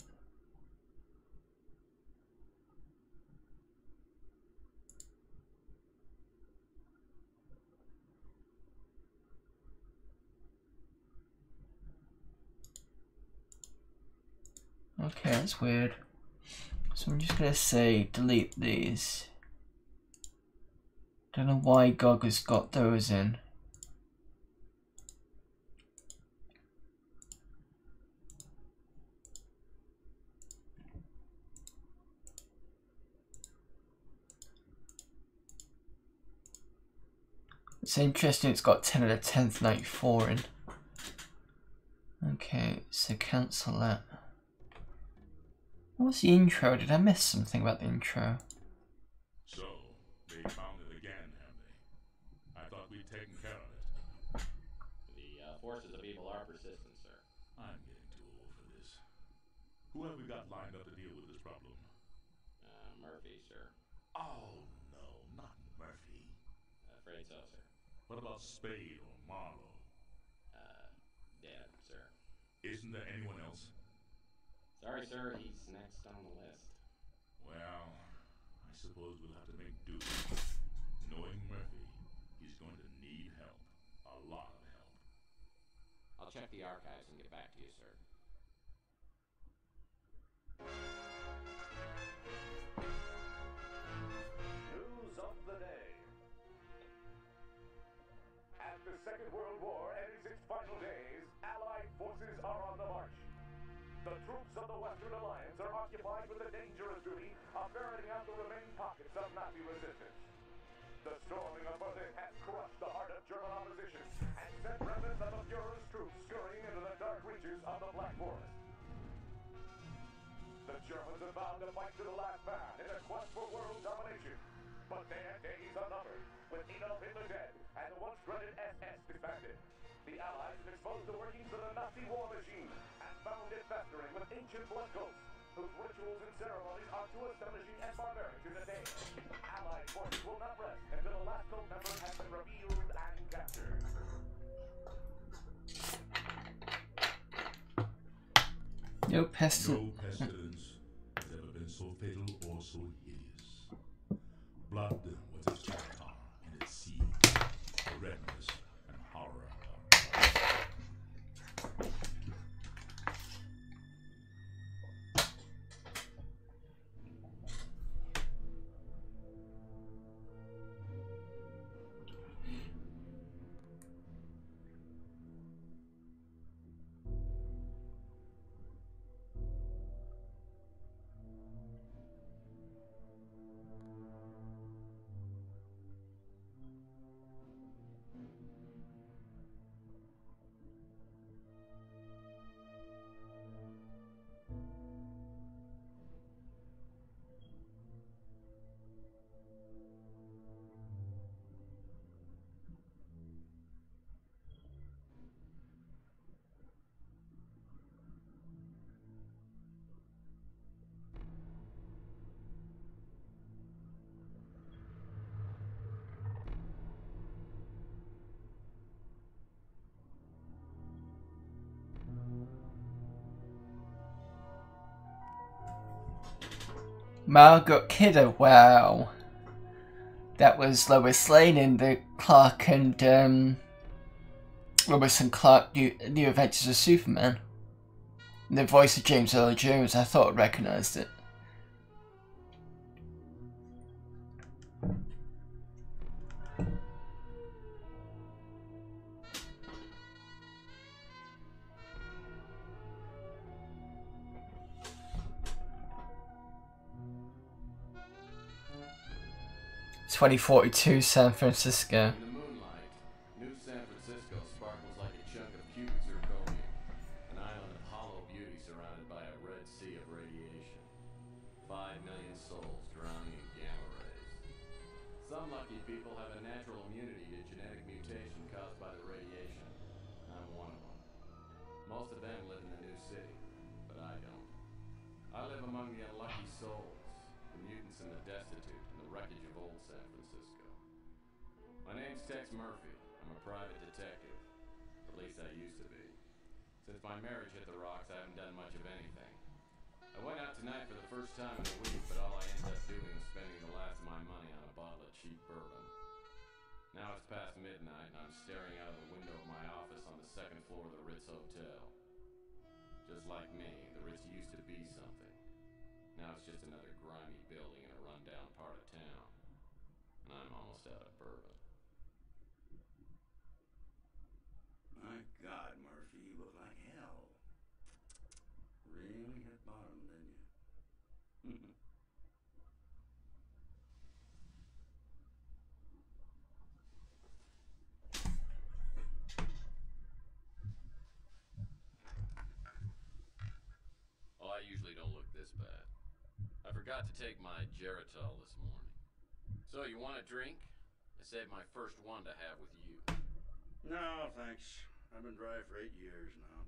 Okay, that's weird. So I'm just gonna say delete these. Don't know why GOG has got those in. It's interesting it's got 10 out of 10th 94 in. Okay, so cancel that. What was the intro? Did I miss something about the intro? So, they found it again, have they? I thought we'd taken care of it. The forces of evil are persistent, sir. I'm getting too old for this. Who have we got lined up to deal with this problem? Murphy, sir. Oh, no, not Murphy. Afraid so, sir. What about Spade or Marlowe? Dead, sir. Isn't there anyone else? Sorry, sir, he's next on the list. Well, I suppose we'll have to make do. Knowing Murphy, he's going to need help. A lot of help. I'll check the archives and get back to you, sir. News of the day. As the Second World War enters its final days, Allied forces are on the march. The troops of the Western Alliance are occupied with the dangerous duty of ferreting out the remaining pockets of Nazi resistance. The storming of Berlin has crushed the heart of German opposition and sent remnants of the Fuhrer's troops scurrying into the Germans have vowed to fight to the last man in a quest for world domination. But their days are numbered. With Adolf Hitler dead and the once dreaded SS disbanded, the Allies have exposed the workings of the Nazi war machine and found it festering with ancient blood cults, whose rituals and ceremonies are too astonishing and barbaric to today. Allied forces will not rest until the last cult member has been revealed and captured. No pestilence. No pestilence has ever been so fatal or so hideous. Blood was its avatar and its seed. The redness and horror of blood. Margaret Kidder, wow. That was Lois Lane in the Clark and Lois and Clark New Adventures of Superman. And the voice of James Earl Jones, I thought I recognised it. "2042 San Francisco." In the moonlight, New San Francisco sparkles like a chunk of cubic zirconia, an island of hollow beauty surrounded by a red sea of radiation. 5 million souls drowning in gamma rays. Some lucky people have a natural immunity to genetic mutation caused by the radiation. I'm one of them. Most of them live in the new city, but I don't. I live among the unlucky souls, the mutants and the destitute, and the wreckage of old San Francisco. My name's Tex Murphy. I'm a private detective. At least I used to be. Since my marriage hit the rocks, I haven't done much of anything. I went out tonight for the first time in a week, but all I ended up doing was spending the last of my money on a bottle of cheap bourbon. Now it's past midnight, and I'm staring out of the window of my office on the second floor of the Ritz Hotel. Just like me, the Ritz used to be something. Now it's just another grimy building in a rundown part of town. And I'm almost out of bourbon. My God, Murphy, you look like hell. Really hit bottom, didn't you? Oh, I usually don't look this bad. I forgot to take my Geritol this morning. So, you want a drink? I saved my first one to have with you. No, thanks. I've been dry for 8 years now.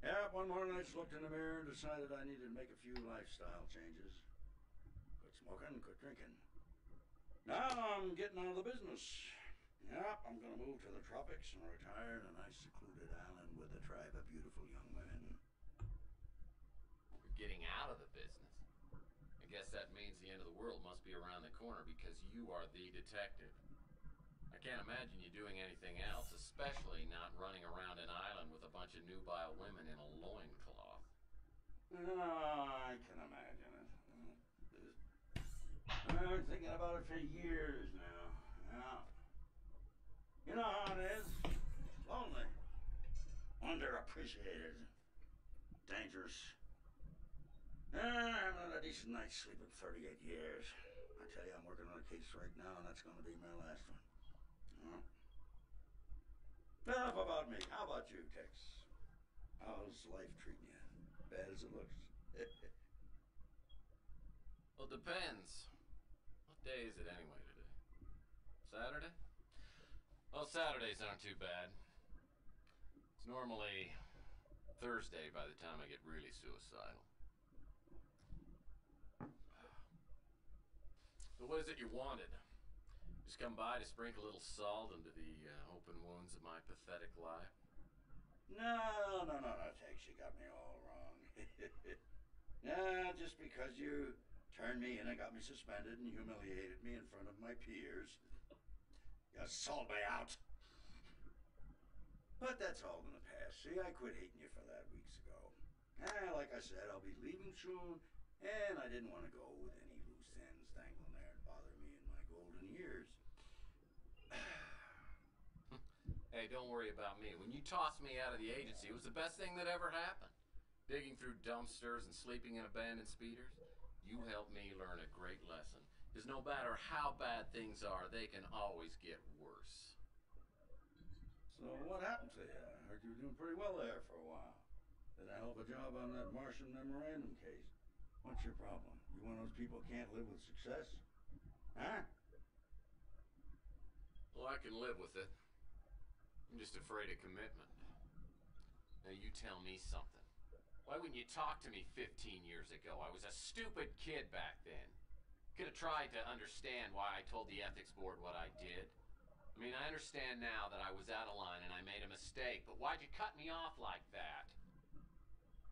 Yeah, one morning I just looked in the mirror and decided I needed to make a few lifestyle changes. Quit smoking, quit drinking. Now I'm getting out of the business. Yep, I'm gonna move to the tropics and retire in a nice secluded island with a tribe of beautiful young women. You're getting out of the business. I guess that means the end of the world must be around the corner because you are the detective. I can't imagine you doing anything else, especially not running around an island with a bunch of nubile women in a loincloth. Oh, I can imagine it. I've been thinking about it for years now. Yeah. You know how it is. Lonely. Underappreciated. Dangerous. I haven't had a decent night's sleep in 38 years. I tell you, I'm working on a case right now, and that's going to be my last one. Enough about me. How about you, Tex? How's life treating you? Bad as it looks? Well, depends. What day is it anyway today? Saturday? Well, Saturdays aren't too bad. It's normally Thursday by the time I get really suicidal. So what is it you wanted? Just come by to sprinkle a little salt into the open wounds of my pathetic life? No, Tex, you got me all wrong. Nah, just because you turned me in and got me suspended and humiliated me in front of my peers, you sold me out. But that's all in the past. See, I quit hating you for that weeks ago. Like I said, I'll be leaving soon, and I didn't want to go with any loose ends dangling there and bother me in my golden years. Hey, don't worry about me. When you tossed me out of the agency, it was the best thing that ever happened. Digging through dumpsters and sleeping in abandoned speeders, you helped me learn a great lesson. Because no matter how bad things are, they can always get worse. So what happened to you? I heard you were doing pretty well there for a while. Did a hell of a job on that Martian memorandum case. What's your problem? You one of those people who can't live with success? Huh? Well, I can live with it. I'm just afraid of commitment. Now you tell me something. Why wouldn't you talk to me 15 years ago? I was a stupid kid back then. Could have tried to understand why I told the ethics board what I did. I mean, I understand now that I was out of line and I made a mistake, but why'd you cut me off like that?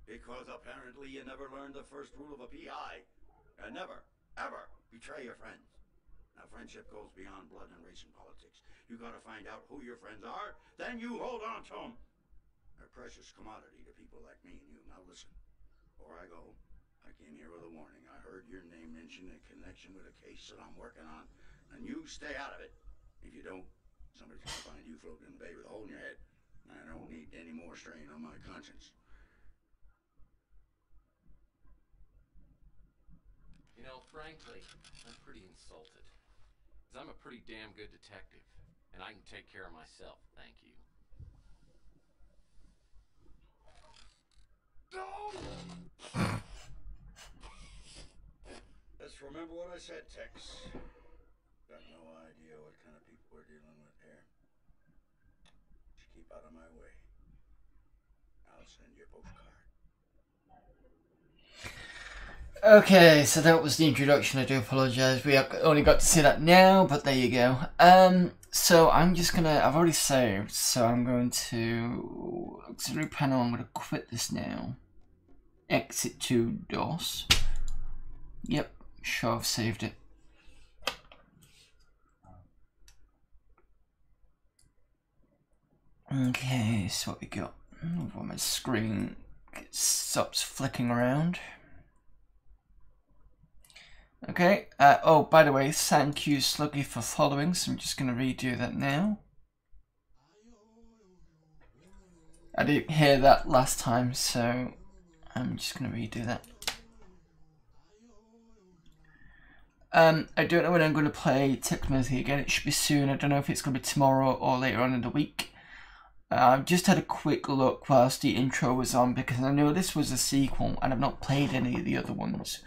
Because apparently you never learned the first rule of a PI. And never, ever betray your friends. Now, friendship goes beyond blood and race and politics. You gotta find out who your friends are, then you hold on to them. They're a precious commodity to people like me and you. Now listen, before I go, I came here with a warning. I heard your name mentioned in connection with a case that I'm working on, and you stay out of it. If you don't, somebody's gonna find you floating in the bay with a hole in your head. I don't need any more strain on my conscience. You know, frankly, I'm pretty insulted. Because I'm a pretty damn good detective. And I can take care of myself, thank you. Just remember what I said, Tex. Got no idea what kind of people we're dealing with here. Just keep out of my way. I'll send you a postcard. Okay, so that was the introduction. I do apologise. We have only got to see that now, but there you go. So I'm just gonna, I've already saved, so I'm going to auxiliary panel. I'm gonna quit this now. Exit to DOS. Yep, sure, I've saved it. Okay, so what we got? When my screen stops flicking around. Okay, oh, by the way, thank you, Sluggy, for following, so I'm just going to redo that now. I didn't hear that last time, so I'm just going to redo that. I don't know when I'm going to play Technology again. It should be soon. I don't know if it's going to be tomorrow or later on in the week. I've just had a quick look whilst the intro was on, because I know this was a sequel and I've not played any of the other ones.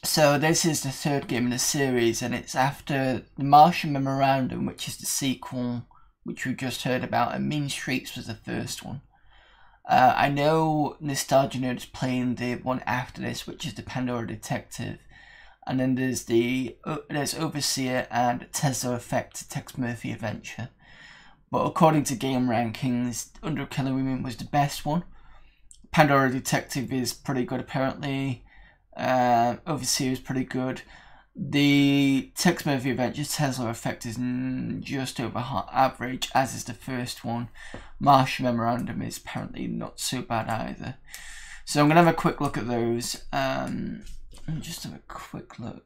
So this is the third game in the series, and it's after the Martian Memorandum, which is the sequel, which we just heard about, and Mean Streets was the first one. I know Nostalgia Nerd is playing the one after this, which is the Pandora Detective, and then there's Overseer and Tesla Effect Tex Murphy Adventure. But according to Game Rankings, Under Killer Women was the best one. Pandora Detective is pretty good apparently. Overseer is pretty good. The Tex Murphy Adventure Tesla Effect is just over average, as is the first one. Martian Memorandum is apparently not so bad either. So I'm going to have a quick look at those. Just have a quick look.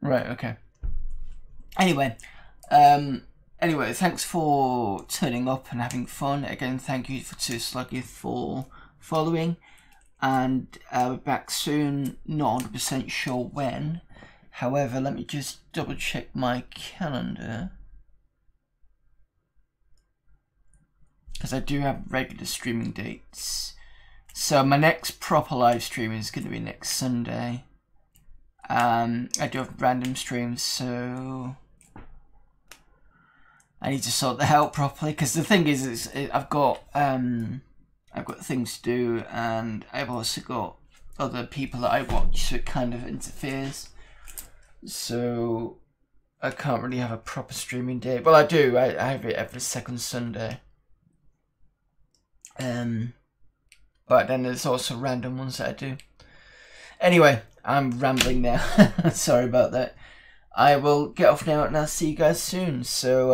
Right, okay. Anyway, thanks for turning up and having fun. Again, thank you to Sluggy for following. And we're back soon, not 100% sure when. However, let me just double check my calendar, because I do have regular streaming dates. So my next proper live stream is going to be next Sunday. I do have random streams, so I need to sort that out properly. Because the thing is, I've got things to do, and I've also got other people that I watch, so it kind of interferes. So I can't really have a proper streaming day. Well, I do. I have it every second Sunday. But then there's also random ones that I do. Anyway, I'm rambling now. Sorry about that. I will get off now and I'll see you guys soon. So